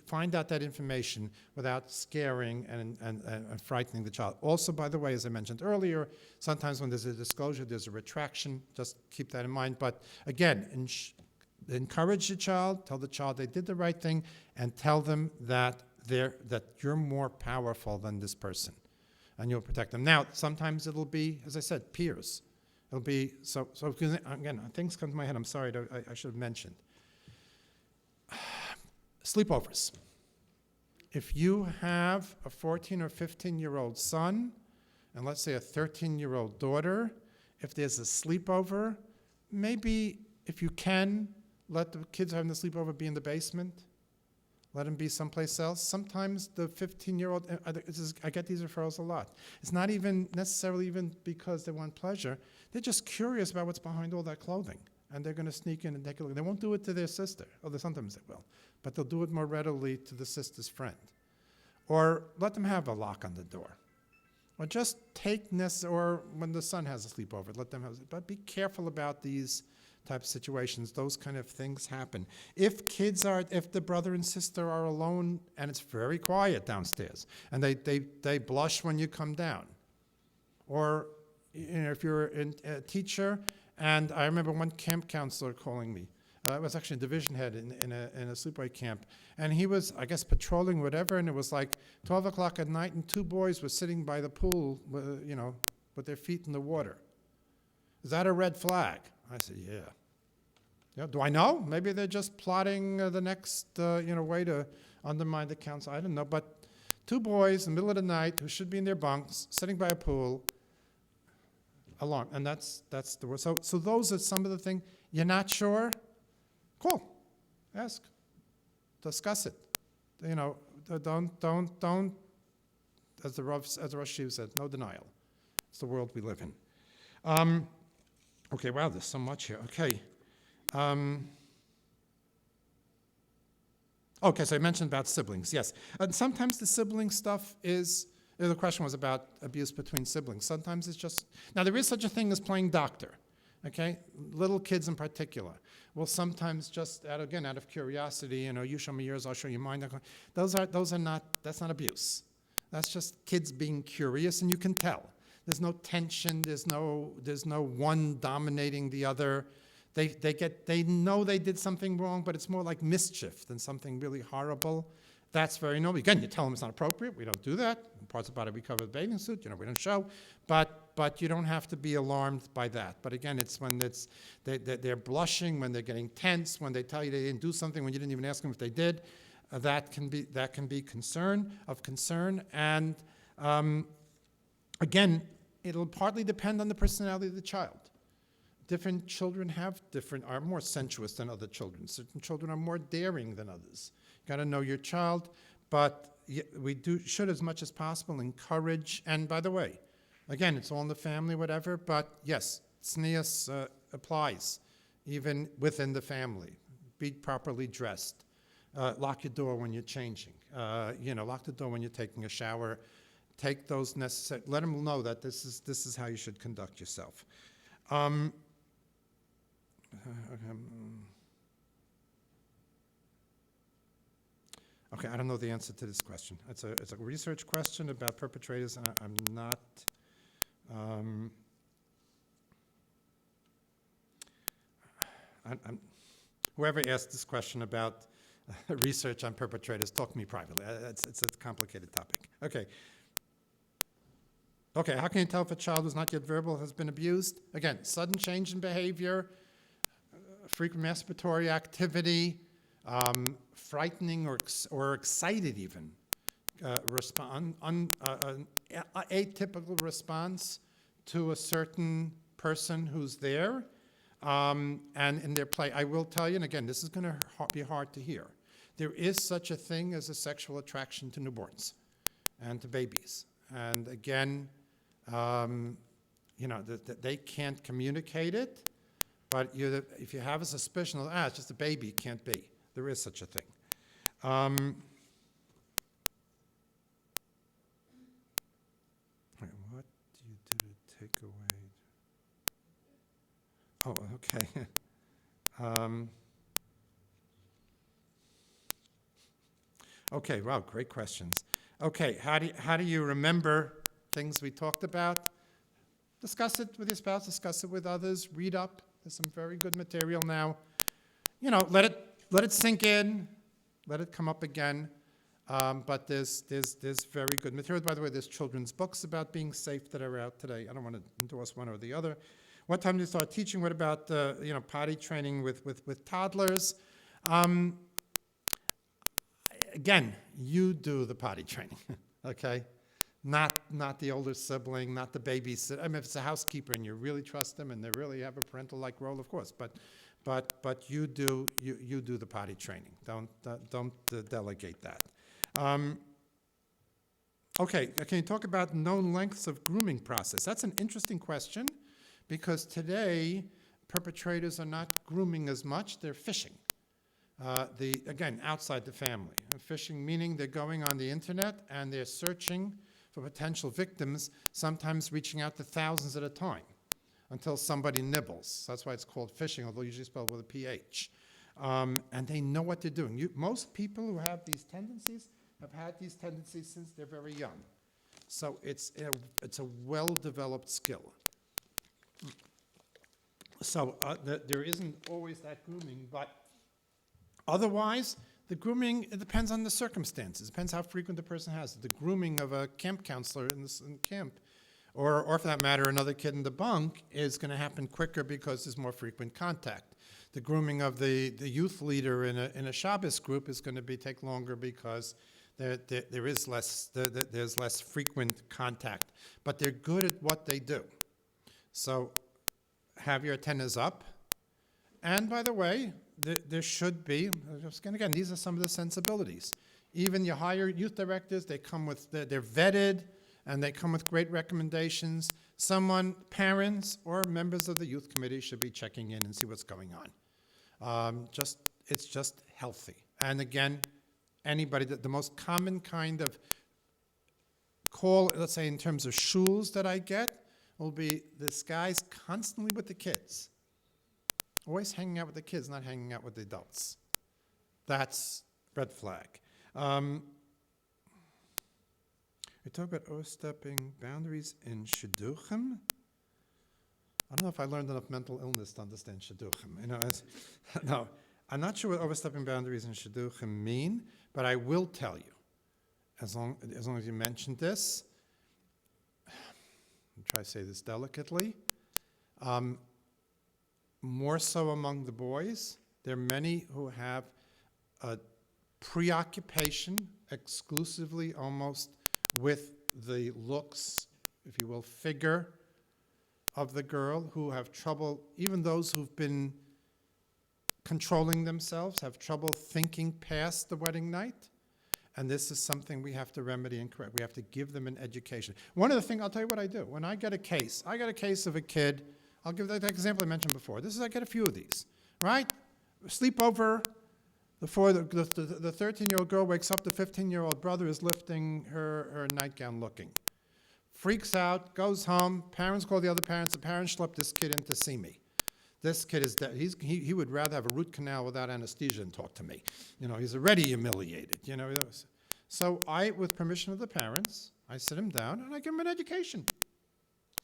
find out that information without scaring and frightening the child. Also, by the way, as I mentioned earlier, sometimes when there's a disclosure, there's a retraction. Just keep that in mind. But again, encourage the child, tell the child they did the right thing, and tell them that you're more powerful than this person, and you'll protect them. Now, sometimes it'll be, as I said, peers. It'll be, so again, things come to my head, I'm sorry, I should have mentioned. Sleepovers. If you have a 14 or 15-year-old son, and let's say a 13-year-old daughter, if there's a sleepover, maybe if you can, let the kids having the sleepover be in the basement. Let them be someplace else. Sometimes the 15-year-old, I get these referrals a lot. It's not even necessarily even because they want pleasure. They're just curious about what's behind all that clothing. And they're going to sneak in and take a look. They won't do it to their sister. Although sometimes they will. But they'll do it more readily to the sister's friend. Or let them have a lock on the door. Or just or when the son has a sleepover, let them have it. But be careful about these type of situations. Those kind of things happen. If the brother and sister are alone and it's very quiet downstairs, and they blush when you come down, or if you're a teacher, and I remember one camp counselor calling me. It was actually a division head in a sleepaway camp, and he was, I guess, patrolling whatever, and it was like 12 o'clock at night, and two boys were sitting by the pool, with their feet in the water. Is that a red flag? I said, yeah. Do I know? Maybe they're just plotting the next, way to undermine the council. I don't know. But two boys in the middle of the night who should be in their bunks, sitting by a pool, alarm. And that's the word. So those are some of the things. You're not sure? Call. Ask. Discuss it. Don't. As the Rosh HaYeshiva said, no denial. It's the world we live in. Okay, wow, there's so much here. Okay. Okay, so I mentioned about siblings, yes. And sometimes the sibling stuff the question was about abuse between siblings. Sometimes it's just, now there is such a thing as playing doctor, okay? Little kids in particular will sometimes just, out of curiosity, you show me yours, I'll show you mine. That's not abuse. That's just kids being curious, and you can tell. There's no tension, there's no one dominating the other. They know they did something wrong, but it's more like mischief than something really horrible. That's very normal. Again, you tell them it's not appropriate. We don't do that. Parts about it we cover with bathing suit. We don't show. But you don't have to be alarmed by that. But again, it's when they're blushing, when they're getting tense, when they tell you they didn't do something, when you didn't even ask them if they did. That can be concern. And again, it'll partly depend on the personality of the child. Different children are more sensuous than other children. Certain children are more daring than others. You got to know your child, but we should, as much as possible, encourage. And by the way, again, it's all in the family, whatever. But yes, tznius applies even within the family. Be properly dressed. Lock your door when you're changing. Lock the door when you're taking a shower. Take those necessary. Let them know that this is how you should conduct yourself. Okay, I don't know the answer to this question. It's a research question about perpetrators. I'm not. Whoever asked this question about research on perpetrators, talk to me privately. It's a complicated topic. Okay, how can you tell if a child who's not yet verbal has been abused? Again, sudden change in behavior, frequent masturbatory activity, frightening or excited even, atypical response to a certain person who's there, and in their play. I will tell you, and again, this is going to be hard to hear. There is such a thing as a sexual attraction to newborns and to babies. And again, they can't communicate it, but if you have a suspicion of, it's just a baby, it can't be. There is such a thing. What do you do to take away? Oh, okay. Okay, wow, great questions. Okay, how do you remember things we talked about? Discuss it with your spouse, discuss it with others, read up. There's some very good material now. Let it sink in, let it come up again. But there's very good material. By the way, there's children's books about being safe that are out today. I don't want to endorse one or the other. What time do you start teaching? What about potty training with toddlers? Again, you do the potty training, okay? Not the older sibling, not the babysitter. I mean, if it's a housekeeper and you really trust them and they really have a parental-like role, of course. But you do the potty training. Don't delegate that. Okay, can you talk about known lengths of grooming process? That's an interesting question because today perpetrators are not grooming as much; they're fishing. Again, outside the family. Fishing meaning they're going on the internet and they're searching for potential victims, sometimes reaching out to thousands at a time until somebody nibbles. That's why it's called fishing, although usually spelled with a PH. And they know what they're doing. Most people who have these tendencies have had these tendencies since they're very young. So it's a well-developed skill. So there isn't always that grooming, but otherwise, the grooming, it depends on the circumstances. It depends how frequent the person has it. The grooming of a camp counselor in camp, or for that matter, another kid in the bunk, is going to happen quicker because there's more frequent contact. The grooming of the youth leader in a Shabbos group is going to take longer because there's less frequent contact. But they're good at what they do. So have your antennas up. And by the way, there should be, and again, these are some of the sensibilities. Even your higher youth directors, they're vetted, and they come with great recommendations. Parents or members of the youth committee should be checking in and see what's going on. It's just healthy. And again, anybody, the most common kind of call, let's say in terms of shuls that I get, will be this guy's constantly with the kids. Always hanging out with the kids, not hanging out with the adults. That's red flag. We talk about overstepping boundaries in shidduchim. I don't know if I learned enough mental illness to understand shidduchim. No, I'm not sure what overstepping boundaries in shidduchim mean, but I will tell you, as long as you mentioned this, I'll try to say this delicately, more so among the boys. There are many who have a preoccupation exclusively almost with the looks, if you will, figure of the girl, who have trouble, even those who've been controlling themselves, have trouble thinking past the wedding night. And this is something we have to remedy and correct. We have to give them an education. One of the things, I'll tell you what I do. When I get a case of a kid, I'll give that example I mentioned before. I get a few of these, right? Sleepover, The 13-year-old girl wakes up, the 15-year-old brother is lifting her nightgown looking. Freaks out, goes home, parents call the other parents, the parents schlepp this kid in to see me. This kid is dead. He would rather have a root canal without anesthesia than talk to me. He's already humiliated. So I, with permission of the parents, I sit him down and I give him an education.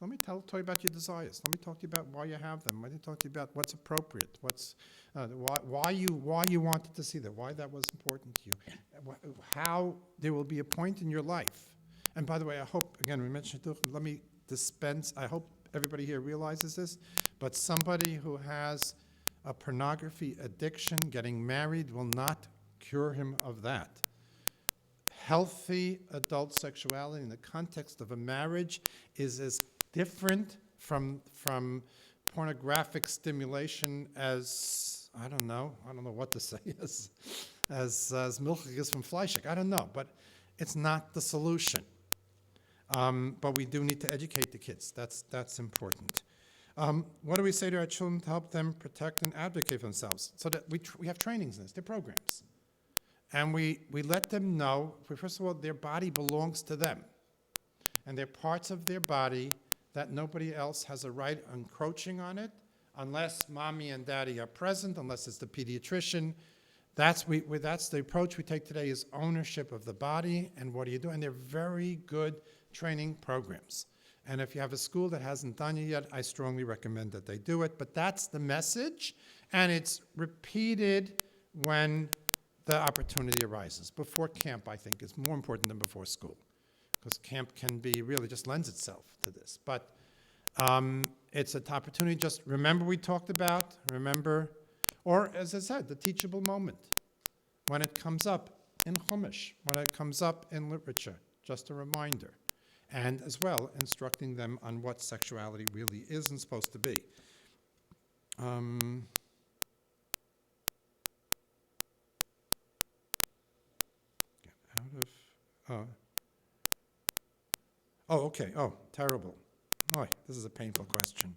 Let me tell you about your desires. Let me talk to you about why you have them. Let me talk to you about what's appropriate, why you wanted to see that, why that was important to you, how there will be a point in your life. And by the way, I hope, again, we mentioned, let me dispense, I hope everybody here realizes this, but somebody who has a pornography addiction, getting married will not cure him of that. Healthy adult sexuality in the context of a marriage is as different from pornographic stimulation as, I don't know what to say, as milchig is from Fleischig. I don't know, but it's not the solution. But we do need to educate the kids. That's important. What do we say to our children to help them protect and advocate for themselves? So that we have trainings in this, they're programs. And we let them know, first of all, their body belongs to them. And they're parts of their body that nobody else has a right encroaching on it, unless mommy and daddy are present, unless it's the pediatrician. That's the approach we take today, is ownership of the body, and what do you do? And they're very good training programs. And if you have a school that hasn't done it yet, I strongly recommend that they do it. But that's the message, and it's repeated when the opportunity arises. Before camp, I think, is more important than before school, because camp can be really just lends itself to this. But it's an opportunity. Just remember we talked about, or as I said, the teachable moment, when it comes up in Chumash, when it comes up in literature, just a reminder. And as well, instructing them on what sexuality really is and supposed to be. Terrible. This is a painful question.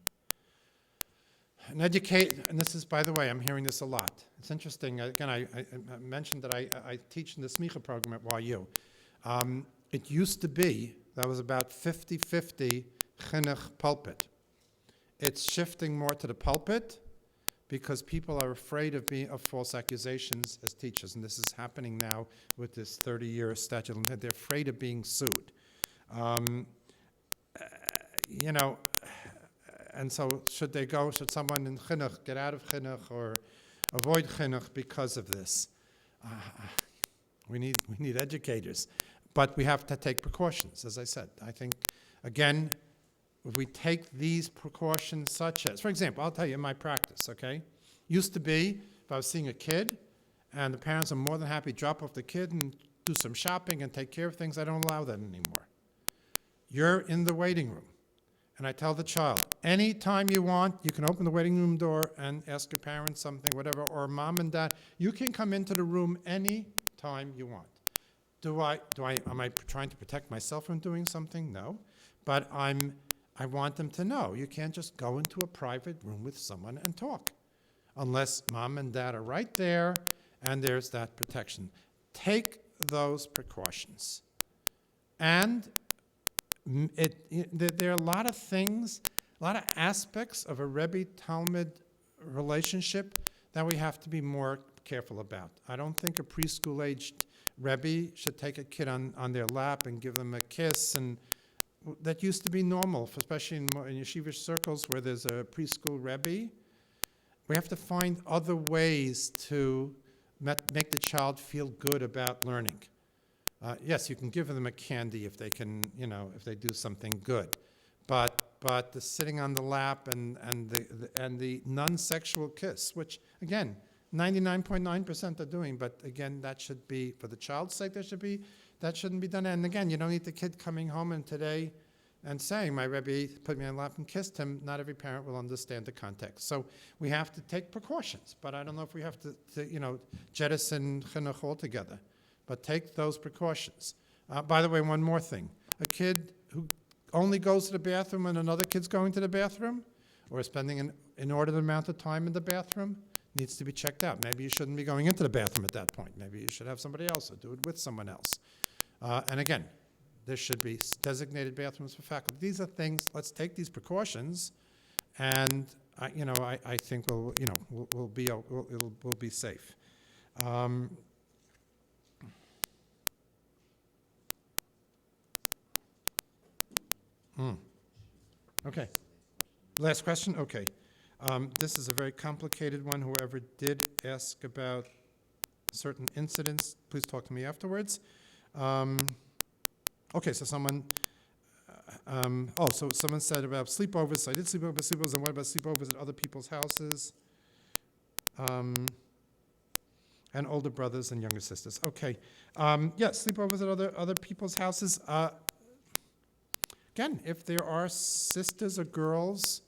And this is, by the way, I'm hearing this a lot. It's interesting. Again, I mentioned that I teach in the smicha program at YU. It used to be that was about 50-50 chinuch pulpit. It's shifting more to the pulpit because people are afraid of false accusations as teachers, and this is happening now with this 30-year statute of limitations. They're afraid of being sued. And so should someone in chinuch get out of chinuch or avoid chinuch because of this? We need educators. But we have to take precautions, as I said. I think, again, if we take these precautions such as, for example, I'll tell you in my practice, okay? Used to be, if I was seeing a kid, and the parents are more than happy to drop off the kid and do some shopping and take care of things, I don't allow that anymore. You're in the waiting room, and I tell the child, anytime you want, you can open the waiting room door and ask your parents something, whatever, or mom and dad, you can come into the room any time you want. Am I trying to protect myself from doing something? No. But I want them to know you can't just go into a private room with someone and talk unless mom and dad are right there and there's that protection. Take those precautions. And there are a lot of things, a lot of aspects of a Rebbe-Talmud relationship that we have to be more careful about. I don't think a preschool-aged Rebbe should take a kid on their lap and give them a kiss, and that used to be normal, especially in yeshivish circles where there's a preschool Rebbe. We have to find other ways to make the child feel good about learning. Yes, you can give them a candy if they can, if they do something good, but the sitting on the lap and the non-sexual kiss, which again, 99.9% are doing, but again, that should be, for the child's sake, that shouldn't be done. And again, you don't need the kid coming home and today and saying, my Rebbe put me on the lap and kissed him. Not every parent will understand the context. So we have to take precautions, but I don't know if we have to jettison chinuch altogether, but take those precautions. By the way, one more thing. A kid who only goes to the bathroom when another kid's going to the bathroom, or spending an inordinate amount of time in the bathroom, needs to be checked out. Maybe you shouldn't be going into the bathroom at that point. Maybe you should have somebody else or do it with someone else. And again, there should be designated bathrooms for faculty. These are things, let's take these precautions, and I think we'll be safe. Okay. Last question? Okay. This is a very complicated one. Whoever did ask about certain incidents, please talk to me afterwards. Okay, so someone said about sleepovers. I did sleepovers, and what about sleepovers at other people's houses? And older brothers and younger sisters. Okay. Sleepovers at other people's houses. Again, if there are sisters or girls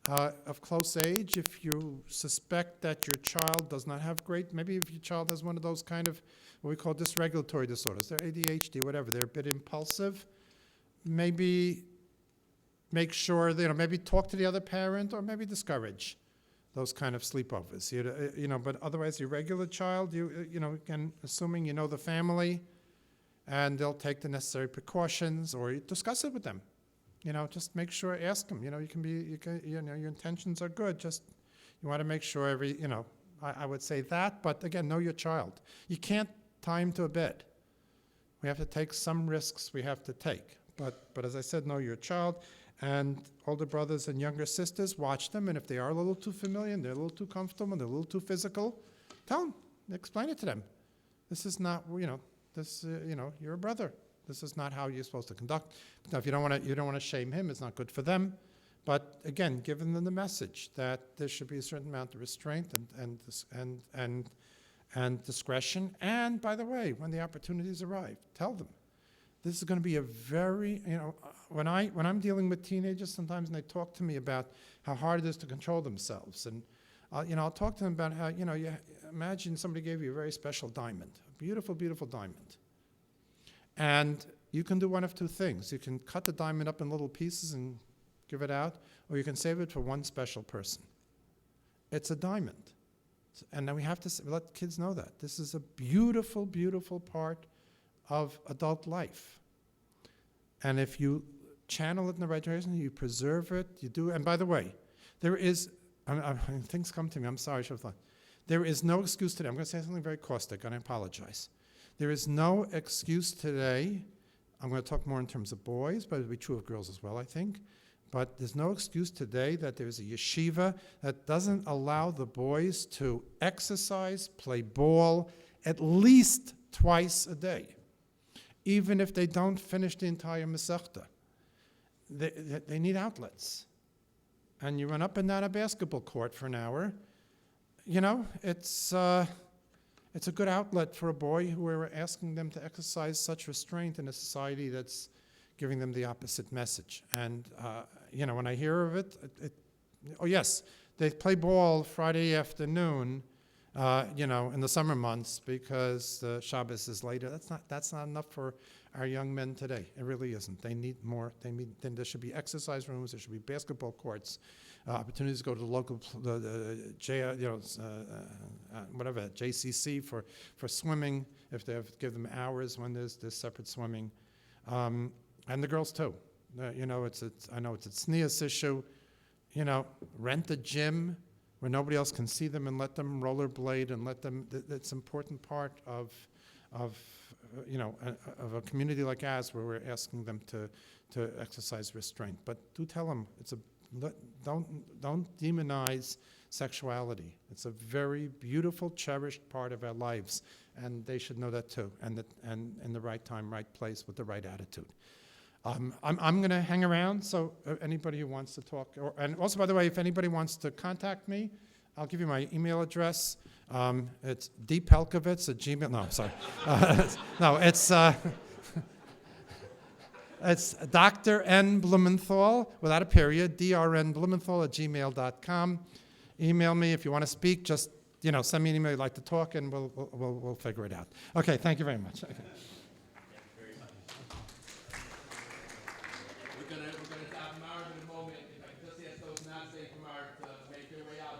of close age, if you suspect that your child does not have maybe if your child has one of those kind of what we call dysregulatory disorders, they're ADHD, whatever, they're a bit impulsive, maybe make sure, maybe talk to the other parent or maybe discourage those kind of sleepovers. But otherwise, your regular child, again, assuming you know the family, and they'll take the necessary precautions, or you discuss it with them. Just make sure, ask them. Your intentions are good. Just you want to make sure I would say that, but again, know your child. You can't tie him to a bed. We have to take some risks. We have to take, but as I said, know your child. And older brothers and younger sisters, watch them, and if they are a little too familiar, and they're a little too comfortable, and they're a little too physical, tell them, explain it to them. This is not, you're a brother. This is not how you're supposed to conduct. Now, if you don't want to shame him, it's not good for them. But again, give them the message that there should be a certain amount of restraint and discretion. And by the way, when the opportunities arrive, tell them. This is going to be a very, when I'm dealing with teenagers sometimes, and they talk to me about how hard it is to control themselves, and I'll talk to them about how, you imagine somebody gave you a very special diamond, a beautiful, beautiful diamond. And you can do one of two things. You can cut the diamond up in little pieces and give it out, or you can save it for one special person. It's a diamond. And then we have to let kids know that. This is a beautiful, beautiful part of adult life. And if you channel it in the right direction, you preserve it, you do. And by the way, there is, things come to me, I'm sorry, I should have thought. There is no excuse today. I'm going to say something very caustic, and I apologize. There is no excuse today. I'm going to talk more in terms of boys, but it'll be true of girls as well, I think. But there's no excuse today that there's a yeshiva that doesn't allow the boys to exercise, play ball, at least twice a day, even if they don't finish the entire Masechta. They need outlets. And you run up and down a basketball court for an hour. It's a good outlet for a boy who we're asking them to exercise such restraint in a society that's giving them the opposite message. And, when I hear of it, oh yes, they play ball Friday afternoon, in the summer months because the Shabbos is later. That's not enough for our young men today. It really isn't. They need more. Then there should be exercise rooms. There should be basketball courts, opportunities to go to the local, JCC for swimming. If they give them hours when there's separate swimming, and the girls too. I know it's a tznius issue. Rent a gym where nobody else can see them and let them rollerblade and let them. That's an important part of a community like ours where we're asking them to exercise restraint. But do tell them don't demonize sexuality. It's a very beautiful, cherished part of our lives, and they should know that too. And in the right time, right place, with the right attitude. I'm going to hang around, so anybody who wants to talk, and also, by the way, if anybody wants to contact me, I'll give you my email address. It's dpelkovitz@gmail. No, sorry. No, it's Dr. N. Blumenthal, without a period, drnblumenthal@gmail.com. Email me if you want to speak. Just send me an email you'd like to talk, and we'll figure it out. Okay, thank you very much. Okay.